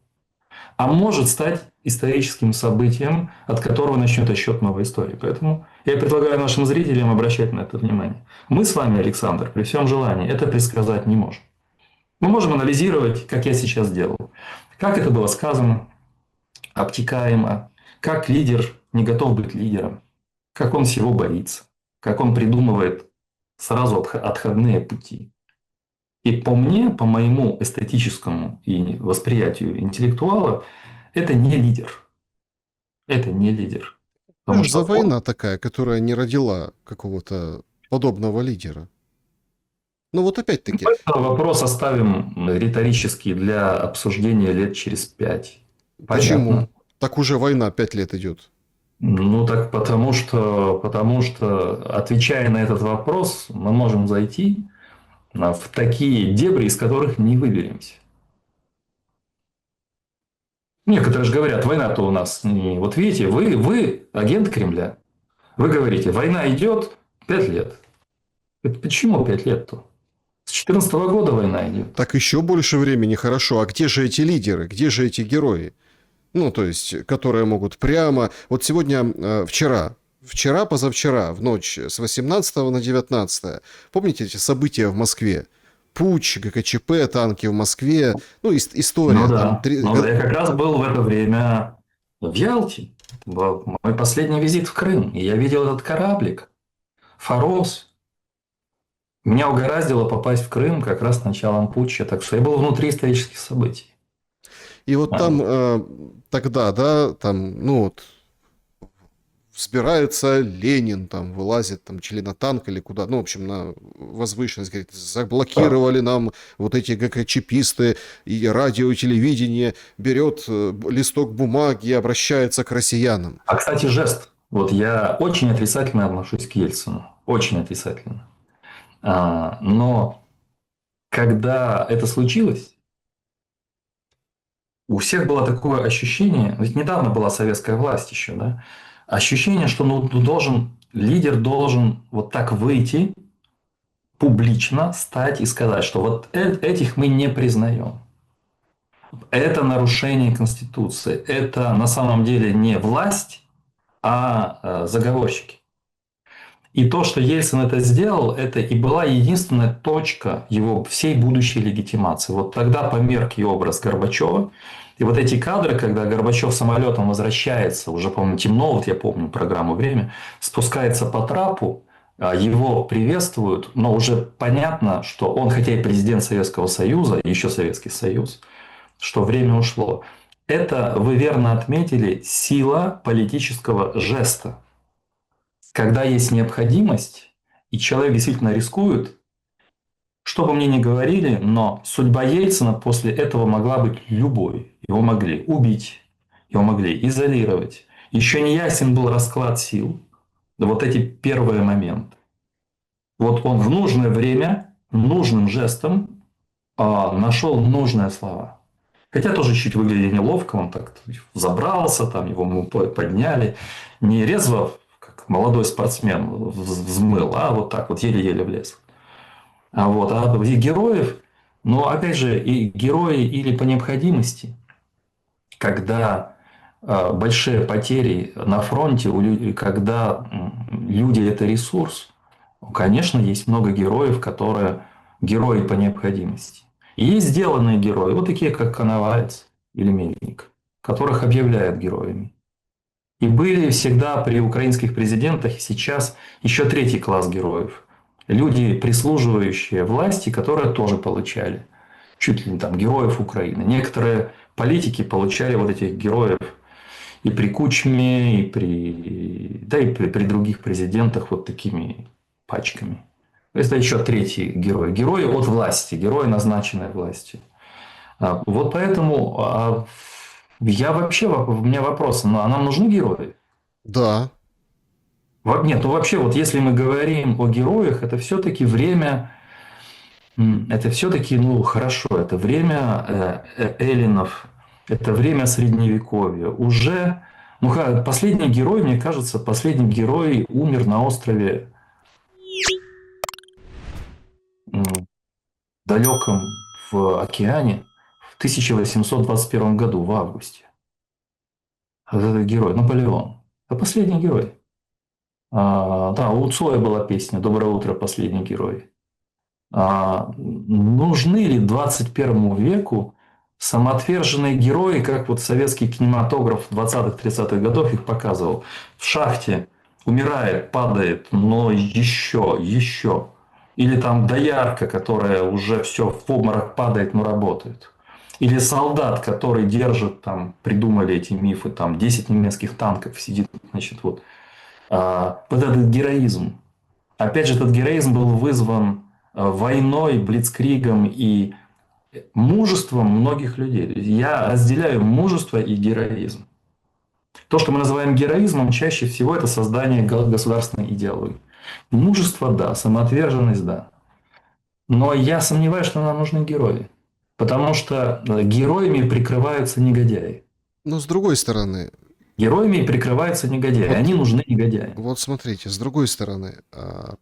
а может стать историческим событием, от которого начнет отсчет новой истории. Поэтому я предлагаю нашим зрителям обращать на это внимание. Мы с вами, Александр, при всем желании это предсказать не можем. Мы можем анализировать, как я сейчас делал, как это было сказано, обтекаемо, как лидер не готов быть лидером, как он всего боится, как он придумывает сразу отходные пути. И по мне, по моему эстетическому и восприятию интеллектуала, это не лидер. Это не лидер. Что ж за война такая, которая не родила какого-то подобного лидера? Ну вот опять-таки... Вопрос оставим риторический для обсуждения лет через 5. Почему? Понятно. Так уже война 5 лет идет. Ну так потому что, отвечая на этот вопрос, мы можем зайти в такие дебри, из которых не выберемся. Некоторые же говорят, война-то у нас не... Вот видите, вы агент Кремля. Вы говорите, война идет 5 лет. Это почему 5 лет-то? С 2014 года война идет. Так еще больше времени, хорошо. А где же эти лидеры? Где же эти герои? Ну, то есть, которые могут прямо... Вот сегодня, вчера, позавчера, в ночь с 18 на 19, помните эти события в Москве? Путч, ГКЧП, танки в Москве, ну, история. Ну да, там, я как раз был в это время в Ялте. Был мой последний визит в Крым. И я видел этот кораблик, Фарос. Меня угораздило попасть в Крым как раз с началом путча. Так что я был внутри исторических событий. И вот там тогда, да, там, ну вот, взбирается Ленин, там, вылазит, там, члена-танк или куда, ну, в общем, на возвышенность, говорит, заблокировали нам вот эти ГКЧПисты, и радио, и телевидение, берет листок бумаги и обращается к россиянам. А, кстати, жест. Вот я очень отрицательно отношусь к Ельцину. Очень отрицательно. Но когда это случилось, у всех было такое ощущение, ведь недавно была советская власть еще, да, ощущение, что лидер должен вот так выйти, публично стать и сказать, что вот этих мы не признаем. Это нарушение Конституции. Это на самом деле не власть, а заговорщики. И то, что Ельцин это сделал, это и была единственная точка его всей будущей легитимации. Вот тогда померк и образ Горбачева, И вот эти кадры, когда Горбачев самолетом возвращается, уже, по-моему, темно, вот я помню программу «Время», спускается по трапу, его приветствуют, но уже понятно, что он, хотя и президент Советского Союза, еще Советский Союз, что время ушло. Это, вы верно отметили, сила политического жеста. Когда есть необходимость, и человек действительно рискует, что бы мне ни говорили, но судьба Ельцина после этого могла быть любой. Его могли убить, его могли изолировать. Еще не ясен был расклад сил. Вот эти первые моменты. Вот он в нужное время, нужным жестом нашел нужные слова. Хотя тоже чуть выглядел неловко, он так забрался, там его подняли. Не резво, как молодой спортсмен взмыл, а вот так вот еле-еле влез. А и героев, но опять же, и герои или по необходимости, когда большие потери на фронте, когда люди это ресурс, конечно, есть много героев, которые герои по необходимости. И есть сделанные герои, вот такие, как Коновалец или Мельник, которых объявляют героями. И были всегда при украинских президентах, и сейчас еще третий класс героев. Люди, прислуживающие власти, которые тоже получали чуть ли не там героев Украины. Некоторые политики получали вот этих героев и при Кучме, и при других президентах вот такими пачками. Это еще третий герой. Герои от власти, герои, назначенные властью. Вот поэтому у меня вопрос, а нам нужны герои? Да. Нет, ну вообще, вот если мы говорим о героях, это все-таки время, это все-таки, ну хорошо, это время эллинов, это время средневековья. Уже, последний герой, мне кажется, последний герой умер на острове далеком в океане в 1821 году, в августе. Вот этот герой, Наполеон. Это последний герой. Да, у Цоя была песня «Доброе утро, последний герой». Нужны ли 21 веку самоотверженные герои, как вот советский кинематограф 20-30-х годов их показывал? В шахте умирает, падает, но еще. Или там доярка, которая уже все в обморок падает, но работает. Или солдат, который держит, там, придумали эти мифы, там, 10 немецких танков сидит, значит, вот. Вот этот героизм. Опять же, этот героизм был вызван войной, блицкригом и мужеством многих людей. Я разделяю мужество и героизм. То, что мы называем героизмом, чаще всего это создание государственной идеологии. Мужество, да, самоотверженность, да. Но я сомневаюсь, что нам нужны герои. Потому что героями прикрываются негодяи. Но с другой стороны, Героями прикрываются негодяи. вот Они нужны негодяи. Вот смотрите, с другой стороны,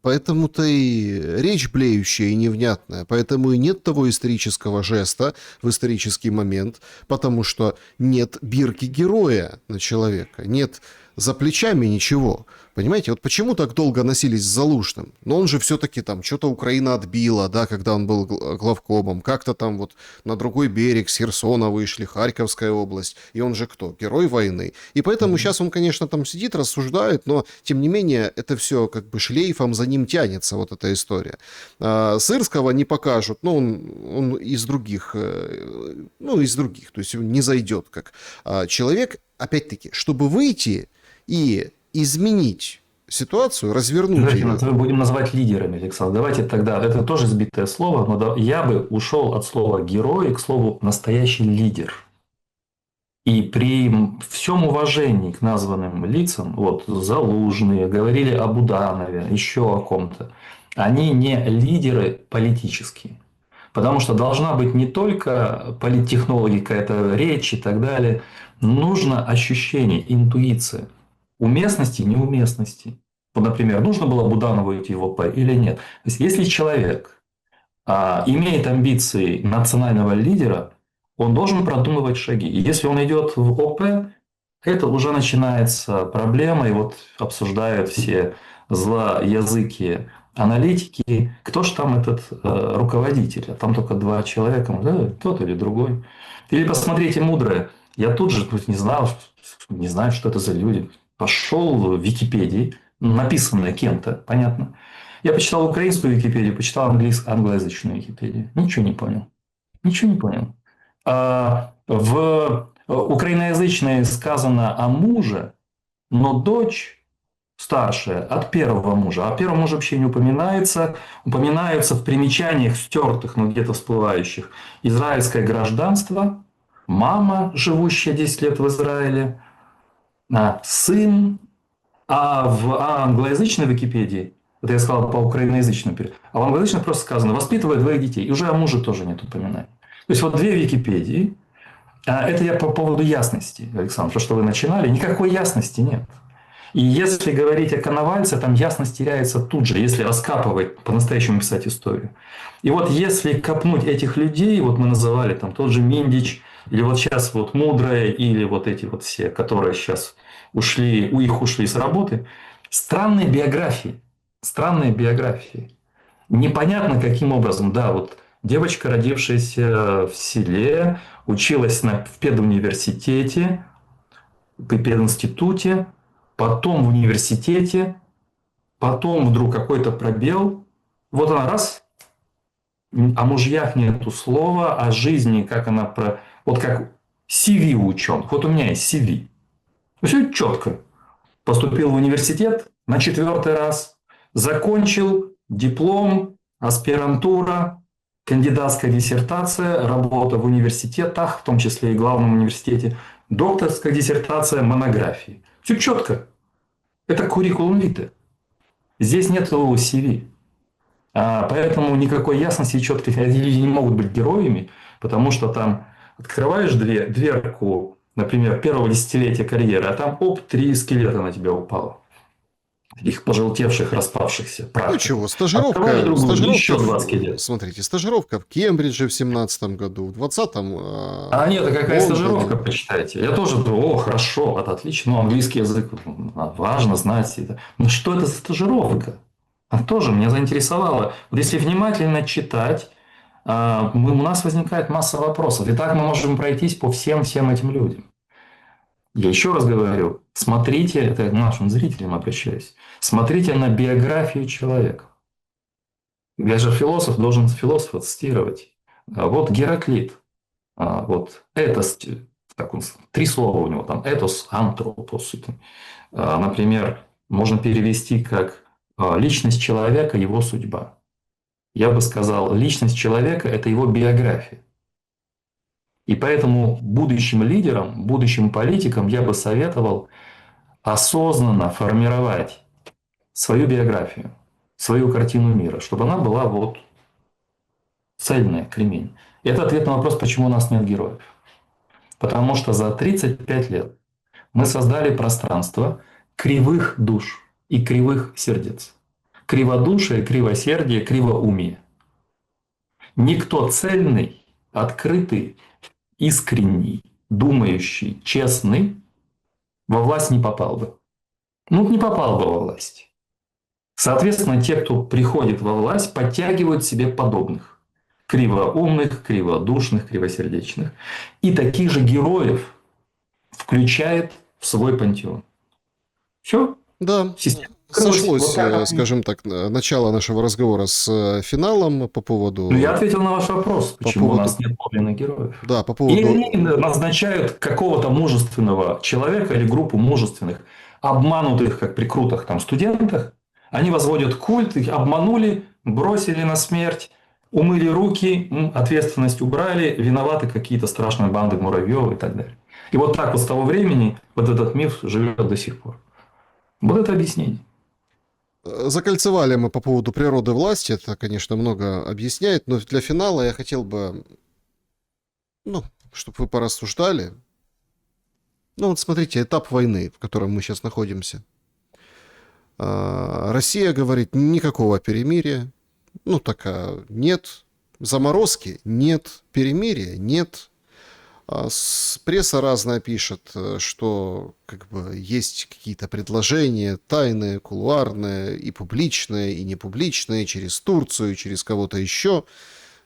поэтому-то и речь блеющая и невнятная, поэтому и нет того исторического жеста в исторический момент, потому что нет бирки героя на человека, нет за плечами ничего. Понимаете, вот почему так долго носились с Залужным? Но он же все-таки там что-то Украина отбила, да, когда он был главкомом, как-то там вот на другой берег с Херсона вышли, Харьковская область, и он же кто? Герой войны. И поэтому сейчас он, конечно, там сидит, рассуждает, но тем не менее это все как бы шлейфом за ним тянется, вот эта история. Сырского не покажут, но он из других, то есть не зайдет как человек, опять-таки, чтобы выйти и изменить ситуацию, развернуть Давайте ее. мы будем называть лидерами, Александр. Давайте тогда, это тоже сбитое слово, но я бы ушел от слова герой к слову настоящий лидер. И при всем уважении к названным лицам, вот Залужные, говорили о Буданове, еще о ком-то, они не лидеры политические. Потому что должна быть не только политтехнология, какая-то речь и так далее. Нужно ощущение, интуиция. Уместности, неуместности. Вот, например, нужно было Буданову идти в ОП или нет. То есть, если человек имеет амбиции национального лидера, он должен продумывать шаги. И если он идет в ОП, это уже начинается проблема, и вот обсуждают все злоязыкие аналитики, кто же там этот руководитель? А там только два человека, да, тот или другой. Или посмотрите «Мудрое». Я тут же не знаю, что это за люди. Пошел в Википедии, написанное кем-то, понятно. Я почитал украинскую Википедию, почитал англоязычную Википедию. Ничего не понял. Ничего не понял. В украиноязычной сказано о муже, но дочь старшая от первого мужа. А первый муж вообще не упоминается. Упоминаются в примечаниях стертых, но где-то всплывающих. Израильское гражданство, мама, живущая 10 лет в Израиле, сын. А в англоязычной Википедии, это я сказал по украиноязычному, а в англоязычном просто сказано «воспитывает двоих детей». И уже о муже тоже нет упоминания. То есть, вот две Википедии. Это я по поводу ясности, Александр, то, что вы начинали. Никакой ясности нет. И если говорить о Коновальце, там ясность теряется тут же, если раскапывать, по-настоящему писать историю. И вот если копнуть этих людей, вот мы называли там тот же Миндич, или вот сейчас вот Мудрая, или вот эти вот все, которые сейчас ушли, у их ушли с работы, странные биографии. Странные биографии. Непонятно, каким образом, да, вот девочка, родившаяся в селе, училась в педуниверситете, в пединституте, потом в университете, потом вдруг какой-то пробел. Вот она раз, о мужьях нету слова, о жизни, как она про... Вот как CV у ученых. Вот у меня есть CV. Все четко. Поступил в университет на 4-й раз, закончил, диплом, аспирантура, кандидатская диссертация, работа в университетах, в том числе и главном университете, докторская диссертация, монографии. Все четко. Это curriculum vitae. Здесь нет CV. Поэтому никакой ясности и четких... Эти люди не могут быть героями, потому что там открываешь дверку, например, первого десятилетия карьеры, а там, оп, 3 скелета на тебя упало. Их пожелтевших, распавшихся. Ну чего, Открываешь другую, еще 2 стажировка, скелета. смотрите, стажировка в Кембридже в 17 году, в 20-м Нет, это какая Лондоне. стажировка, почитайте. Я тоже думаю, хорошо, это отлично, но английский язык важно знать. Но что это за стажировка? Она тоже меня заинтересовала. Вот если внимательно читать, у нас возникает масса вопросов. И так мы можем пройтись по всем этим людям. Я еще раз говорю, смотрите, это к нашим зрителям обращаюсь, смотрите на биографию человека. Я же философ, должен философа цитировать. Вот Гераклит, вот этос, так он, 3 слова у него там, этос, антропос. Например, можно перевести как личность человека, его судьба. Я бы сказал, личность человека – это его биография. И поэтому будущим лидерам, будущим политикам я бы советовал осознанно формировать свою биографию, свою картину мира, чтобы она была вот цельная, кремень. И это ответ на вопрос, почему у нас нет героев. Потому что за 35 лет мы создали пространство кривых душ и кривых сердец. Криводушие, кривосердие, кривоумие. Никто цельный, открытый, искренний, думающий, честный во власть не попал бы. Ну, не попал бы во власть. Соответственно, те, кто приходит во власть, подтягивают себе подобных. Кривоумных, криводушных, кривосердечных. И таких же героев включает в свой пантеон. Все? Да, Система. сошлось, Вот скажем так, начало нашего разговора с финалом по поводу... Ну, я ответил на ваш вопрос, почему поводу... у нас нет подлинных героев. Да, по И поводу... они назначают какого-то мужественного человека или группу мужественных, обманутых, как при крутых там студентах. Они возводят культ, их обманули, бросили на смерть, умыли руки, ответственность убрали, виноваты какие-то страшные банды Муравьева и так далее. И вот так вот с того времени вот этот миф живет до сих пор. Вот это объяснение. Закольцевали мы по поводу природы власти, это, конечно, много объясняет, но для финала я хотел бы, чтобы вы порассуждали. Ну вот смотрите, этап войны, в котором мы сейчас находимся. Россия говорит, никакого перемирия, нет, заморозки нет, перемирия нет. Пресса разная пишет, что как бы есть какие-то предложения тайные, кулуарные, и публичные, и непубличные, через Турцию, через кого-то еще.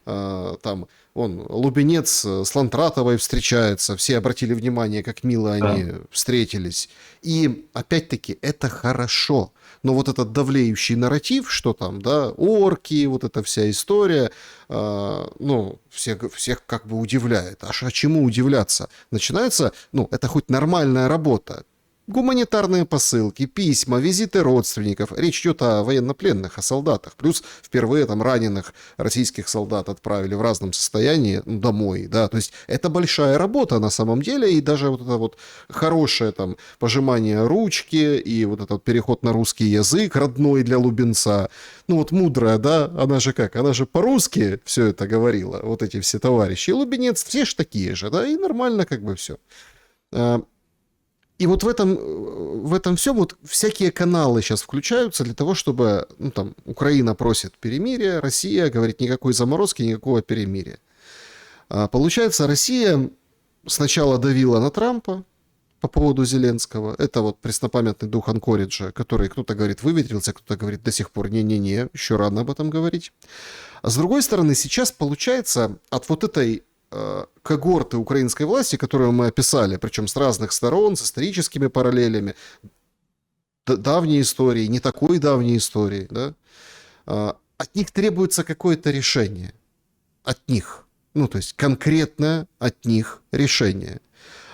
Там Лубенец с Лантратовой встречается, все обратили внимание, как мило они встретились. И опять-таки это хорошо. Но вот этот давлеющий нарратив, что там, да, орки, вот эта вся история, всех как бы удивляет. А чему удивляться? Начинается, это хоть нормальная работа. Гуманитарные посылки, письма, визиты родственников. Речь идет о военнопленных, о солдатах. Плюс впервые там раненых российских солдат отправили в разном состоянии домой. Да? То есть это большая работа на самом деле. И даже вот это вот хорошее там пожимание ручки и вот этот переход на русский язык, родной для Лубенца. Мудрая, да, она же как? Она же по-русски все это говорила, вот эти все товарищи. И Лубенец все же такие же, да, и нормально как бы все. И вот в этом всем вот всякие каналы сейчас включаются для того, чтобы, Украина просит перемирия, Россия говорит никакой заморозки, никакого перемирия. Получается, Россия сначала давила на Трампа по поводу Зеленского. Это вот преснопамятный дух Анкориджа, который кто-то говорит выветрился, кто-то говорит до сих пор не-не-не, еще рано об этом говорить. А с другой стороны, сейчас получается от вот этой когорты украинской власти, которую мы описали, причем с разных сторон, с историческими параллелями, давней истории, не такой давней истории, да, от них требуется какое-то решение. От них. То есть конкретное от них решение.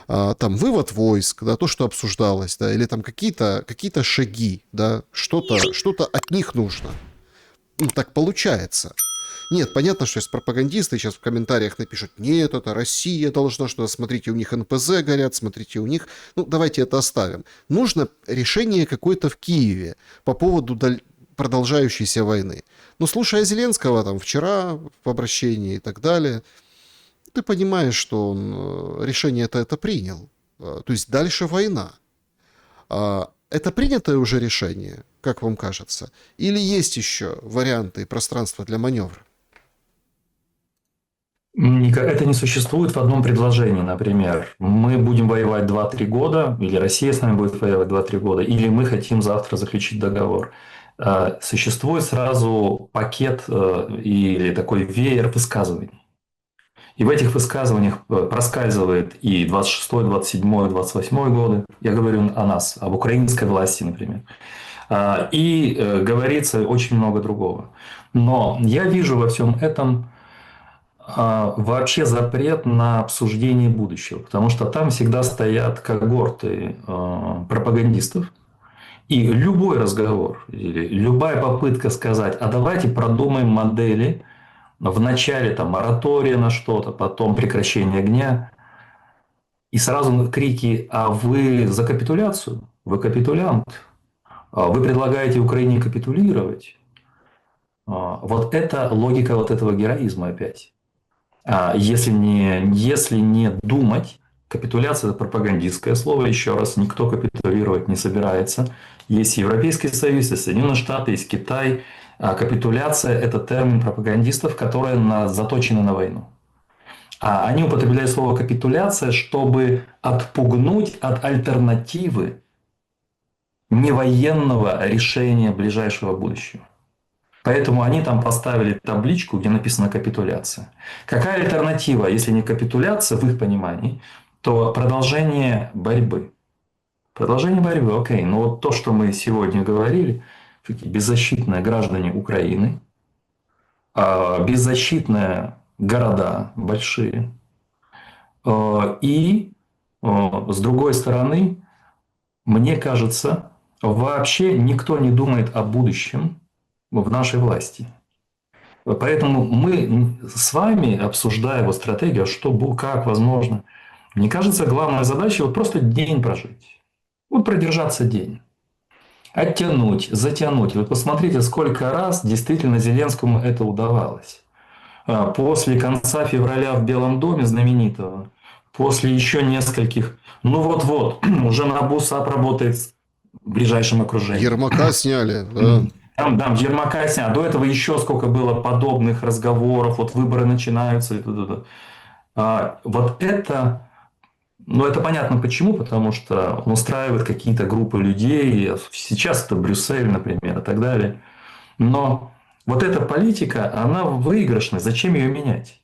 Там вывод войск, да, то, что обсуждалось, да, или там какие-то шаги, да, что-то от них нужно. Так получается. Нет, понятно, что сейчас пропагандисты сейчас в комментариях напишут, нет, это Россия должна, что смотрите, у них НПЗ горят, смотрите, у них... давайте это оставим. Нужно решение какое-то в Киеве по поводу продолжающейся войны. Слушая Зеленского там вчера в обращении и так далее, ты понимаешь, что он решение-то это принял. То есть дальше война. Это принятое уже решение, как вам кажется? Или есть еще варианты и пространство для маневра? Это не существует в одном предложении, например. Мы будем воевать 2-3 года, или Россия с нами будет воевать 2-3 года, или мы хотим завтра заключить договор. Существует сразу пакет или такой веер высказываний. И в этих высказываниях проскальзывает и 26-й, 27-й, 28-й годы. Я говорю о нас, об украинской власти, например. И говорится очень много другого. Но я вижу во всем этом вообще запрет на обсуждение будущего, потому что там всегда стоят когорты пропагандистов, и любой разговор или любая попытка сказать, а давайте продумаем модели в начале там моратория на что-то, потом прекращение огня, и сразу крики, а вы за капитуляцию, вы капитулянт, вы предлагаете Украине капитулировать. Вот это логика вот этого героизма опять. Если не думать, капитуляция – это пропагандистское слово, еще раз, никто капитулировать не собирается. Есть Европейский Союз, есть Соединенные Штаты, есть Китай. Капитуляция – это термин пропагандистов, которые заточены на войну. Они употребляют слово «капитуляция», чтобы отпугнуть от альтернативы невоенного решения ближайшего будущего. Поэтому они там поставили табличку, где написано «капитуляция». Какая альтернатива, если не капитуляция, в их понимании, то продолжение борьбы. Продолжение борьбы, окей. Но вот то, что мы сегодня говорили, беззащитные граждане Украины, беззащитные города большие. И, с другой стороны, мне кажется, вообще никто не думает о будущем в нашей власти. Поэтому мы с вами, обсуждая вот стратегию, что, как возможно, мне кажется, главная задача вот просто день прожить. Вот продержаться день. Оттянуть, затянуть. Вот посмотрите, сколько раз действительно Зеленскому это удавалось. После конца февраля в Белом доме знаменитого, после еще нескольких, вот-вот, уже Набусап работает в ближайшем окружении. Ермака сняли, да. Там Ермака сняли. До этого еще сколько было подобных разговоров, вот выборы начинаются. Вот это, ну, это понятно почему, потому что он устраивает какие-то группы людей, сейчас это Брюссель, например, и так далее. Но вот эта политика, она выигрышная, зачем ее менять?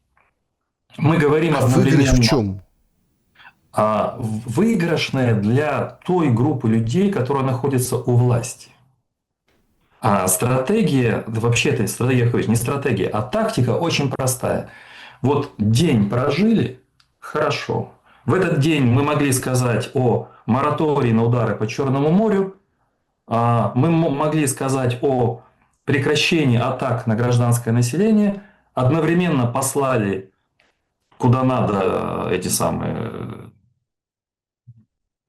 Мы говорим А выигрыш в одновременно, чем? выигрышная для той группы людей, которая находится у власти. А стратегия, да вообще это стратегия, не стратегия, а тактика очень простая. Вот день прожили, хорошо. В этот день мы могли сказать о моратории на удары по Черному морю, мы могли сказать о прекращении атак на гражданское население, одновременно послали куда надо эти самые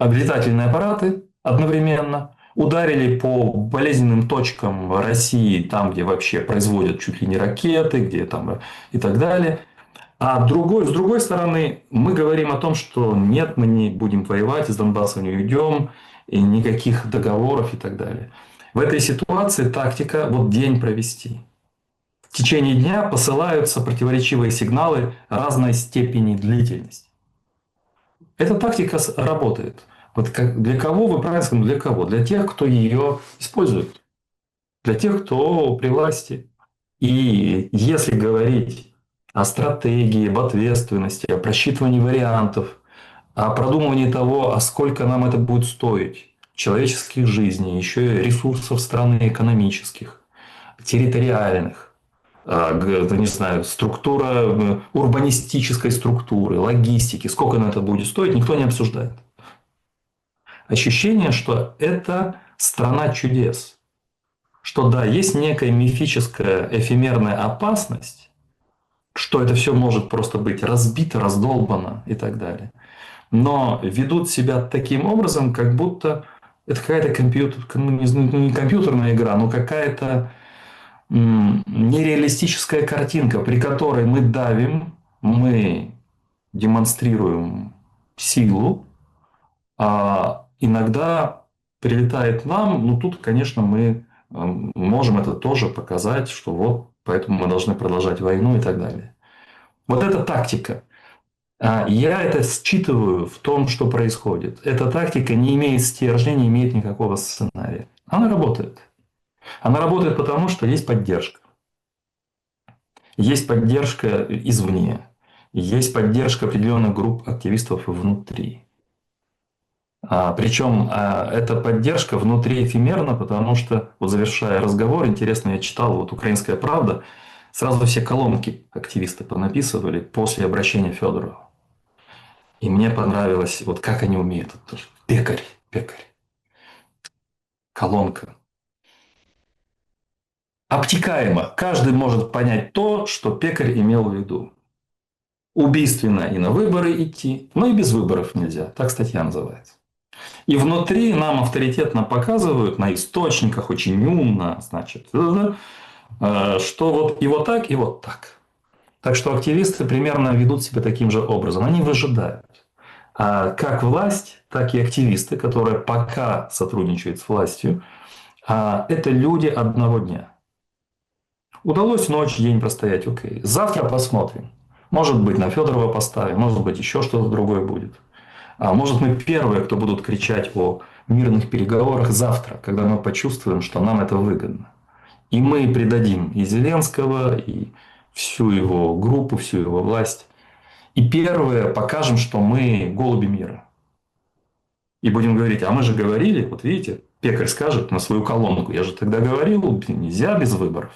летательные аппараты одновременно, ударили по болезненным точкам России, там, где вообще производят чуть ли не ракеты, где там и так далее. С другой стороны, мы говорим о том, что нет, мы не будем воевать, из Донбасса не уйдем, и никаких договоров и так далее. В этой ситуации тактика вот день провести. В течение дня посылаются противоречивые сигналы разной степени длительности. Эта тактика работает. Вот для кого, вы правильно сказали, для кого? Для тех, кто ее использует. Для тех, кто при власти. И если говорить о стратегии, об ответственности, о просчитывании вариантов, о продумывании того, а сколько нам это будет стоить, человеческих жизней, еще и ресурсов страны экономических, территориальных, не знаю, урбанистической структуры, логистики, сколько на это будет стоить, никто не обсуждает. Ощущение, что это страна чудес. Что да, есть некая мифическая эфемерная опасность, что это все может просто быть разбито, раздолбано и так далее. Но ведут себя таким образом, как будто это какая-то не компьютерная игра, но какая-то нереалистическая картинка, при которой мы давим, мы демонстрируем силу, а иногда прилетает нам, ну тут, конечно, мы можем это тоже показать, что вот поэтому мы должны продолжать войну и так далее. Вот эта тактика. Я это считываю в том, что происходит. Эта тактика не имеет стержня, не имеет никакого сценария. Она работает. Она работает потому, что есть поддержка. Есть поддержка извне. Есть поддержка определенных групп активистов внутри. Причем эта поддержка внутри эфемерна, потому что, вот завершая разговор, интересно, я читал вот «Украинская правда», сразу все колонки активисты понаписывали после обращения Федорова. И мне понравилось, вот как они умеют. Пекарь, пекарь. Колонка. Обтекаемо. Каждый может понять то, что пекарь имел в виду. Убийственно и на выборы идти, но и без выборов нельзя. Так статья называется. И внутри нам авторитетно показывают на источниках очень умно, значит, что вот и вот так, и вот так. Так что активисты примерно ведут себя таким же образом. Они выжидают. Как власть, так и активисты, которые пока сотрудничают с властью, это люди одного дня. Удалось ночь, день простоять, окей. Завтра посмотрим. Может быть, на Федорова поставим, может быть, еще что-то другое будет. Может, мы первые, кто будут кричать о мирных переговорах завтра, когда мы почувствуем, что нам это выгодно. И мы предадим и Зеленского, и всю его группу, всю его власть. И первые покажем, что мы голуби мира. И будем говорить, а мы же говорили, вот видите, пекарь скажет на свою колонку, я же тогда говорил, нельзя без выборов.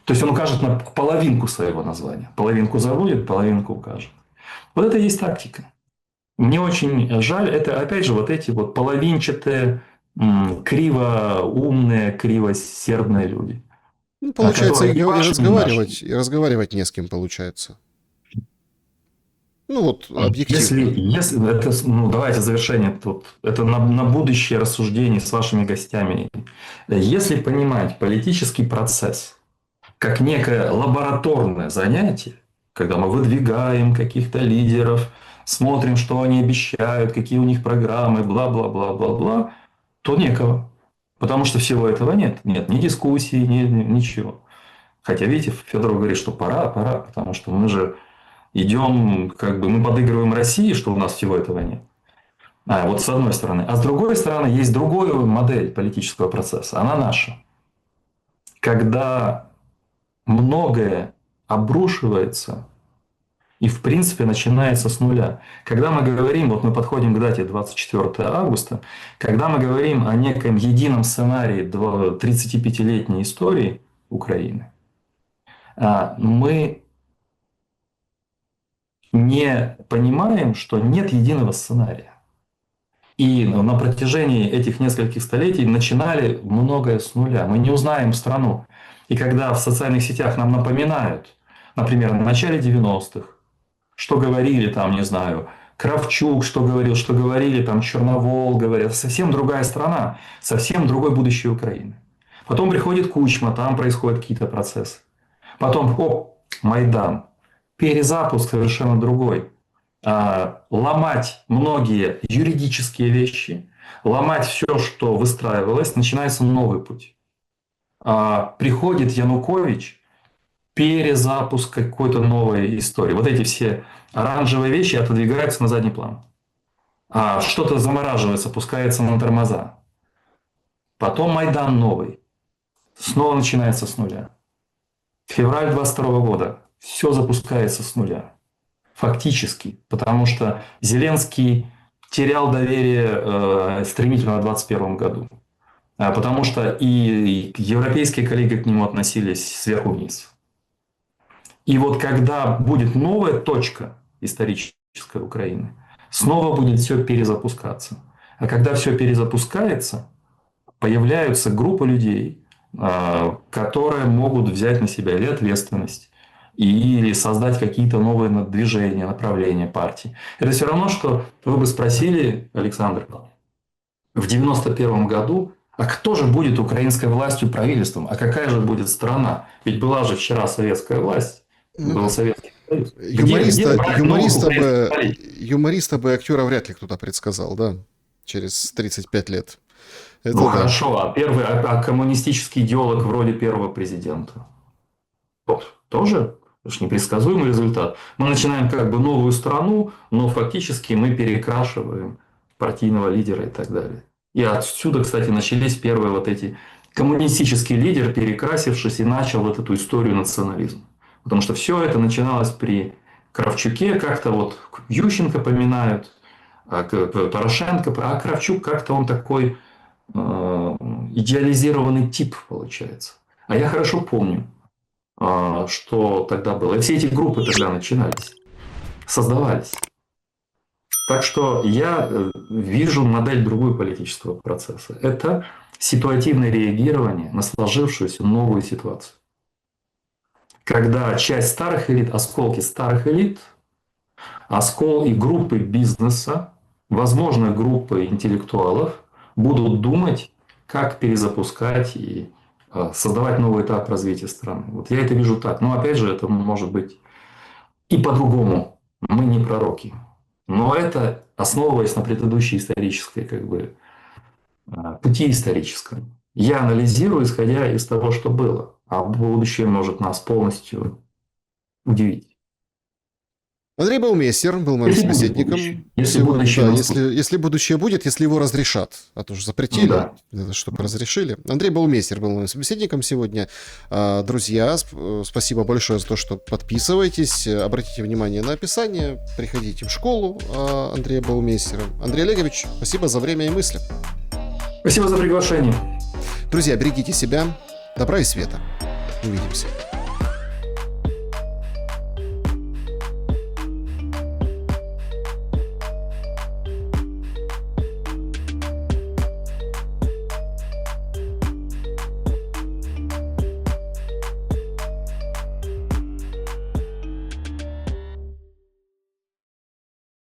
То есть он укажет на половинку своего названия. Половинку заводит, половинку укажет. Вот это и есть тактика. Мне очень жаль, это опять же вот эти вот половинчатые, криво умные, криво сердные люди. Ну, получается, Которые и ни ваши, ни наши. и разговаривать не с кем получается. Ну, вот, объективно. Если это, ну, давайте завершение тут. Это на будущее рассуждение с вашими гостями. Если понимать политический процесс как некое лабораторное занятие, когда мы выдвигаем каких-то лидеров, смотрим, что они обещают, какие у них программы, бла-бла-бла-бла-бла, то некого. Потому что всего этого нет. Нет ни дискуссий, ничего. Хотя, видите, Федоров говорит, что пора, потому что мы же идем, как бы мы подыгрываем России, что у нас всего этого нет. Вот с одной стороны. А с другой стороны, есть другая модель политического процесса. Она наша. Когда многое обрушивается и, в принципе, начинается с нуля. Когда мы говорим, вот мы подходим к дате 24 августа, когда мы говорим о неком едином сценарии 35-летней истории Украины, мы не понимаем, что нет единого сценария. И на протяжении этих нескольких столетий начинали многое с нуля. Мы не узнаем страну. И когда в социальных сетях нам напоминают, например, на начале 90-х, что говорили там, не знаю, Кравчук, что говорили там Черновол, говорят, совсем другая страна, совсем другое будущее Украины. Потом приходит Кучма, там происходят какие-то процессы. Потом, Майдан, перезапуск совершенно другой. Ломать многие юридические вещи, ломать все, что выстраивалось, начинается новый путь. Приходит Янукович, перезапуск какой-то новой истории. Вот эти все оранжевые вещи отодвигаются на задний план. Что-то замораживается, пускается на тормоза. Потом Майдан новый. Снова начинается с нуля. Февраль 22 года. Все запускается с нуля. Фактически. Потому что Зеленский терял доверие стремительно в 2021 году. Потому что и европейские коллеги к нему относились сверху вниз. И вот когда будет новая точка исторической Украины, снова будет все перезапускаться. А когда все перезапускается, появляются группы людей, которые могут взять на себя или ответственность, или создать какие-то новые движения, направления партии. Это все равно, что вы бы спросили, Александр, в 1991 году, а кто же будет украинской властью, правительством? А какая же будет страна? Ведь была же вчера советская власть. Был Советский Союз. Юмориста бы, актера вряд ли кто-то предсказал, да? Через 35 лет. Это ну да. Хорошо, а коммунистический идеолог вроде первого президента? Тоже непредсказуемый результат. Мы начинаем как бы новую страну, но фактически мы перекрашиваем партийного лидера и так далее. И отсюда, кстати, начались первые вот эти коммунистический лидер, перекрасившись, и начал вот эту историю национализма. Потому что все это начиналось при Кравчуке, как-то вот Ющенко поминают, Порошенко, а Кравчук как-то он такой идеализированный тип получается. А я хорошо помню, что тогда было. И все эти группы тогда начинались, создавались. Так что я вижу модель другую политического процесса. Это ситуативное реагирование на сложившуюся новую ситуацию. Когда часть старых элит, осколки старых элит, и группы бизнеса, возможно, группы интеллектуалов будут думать, как перезапускать и создавать новый этап развития страны. Вот я это вижу так. Но опять же, это может быть и по-другому. Мы не пророки. Но это основываясь на предыдущей исторической пути историческом. Я анализирую, исходя из того, что было. А будущее может нас полностью удивить. Андрей Баумейстер был моим собеседником. Если будущее будет, если его разрешат. А то же запретили, чтобы разрешили. Андрей Баумейстер был моим собеседником сегодня. Друзья, спасибо большое за то, что подписываетесь. Обратите внимание на описание. Приходите в школу Андрея Баумейстера. Андрей Олегович, спасибо за время и мысли. Спасибо за приглашение. Друзья, берегите себя. Добра и света. Увидимся.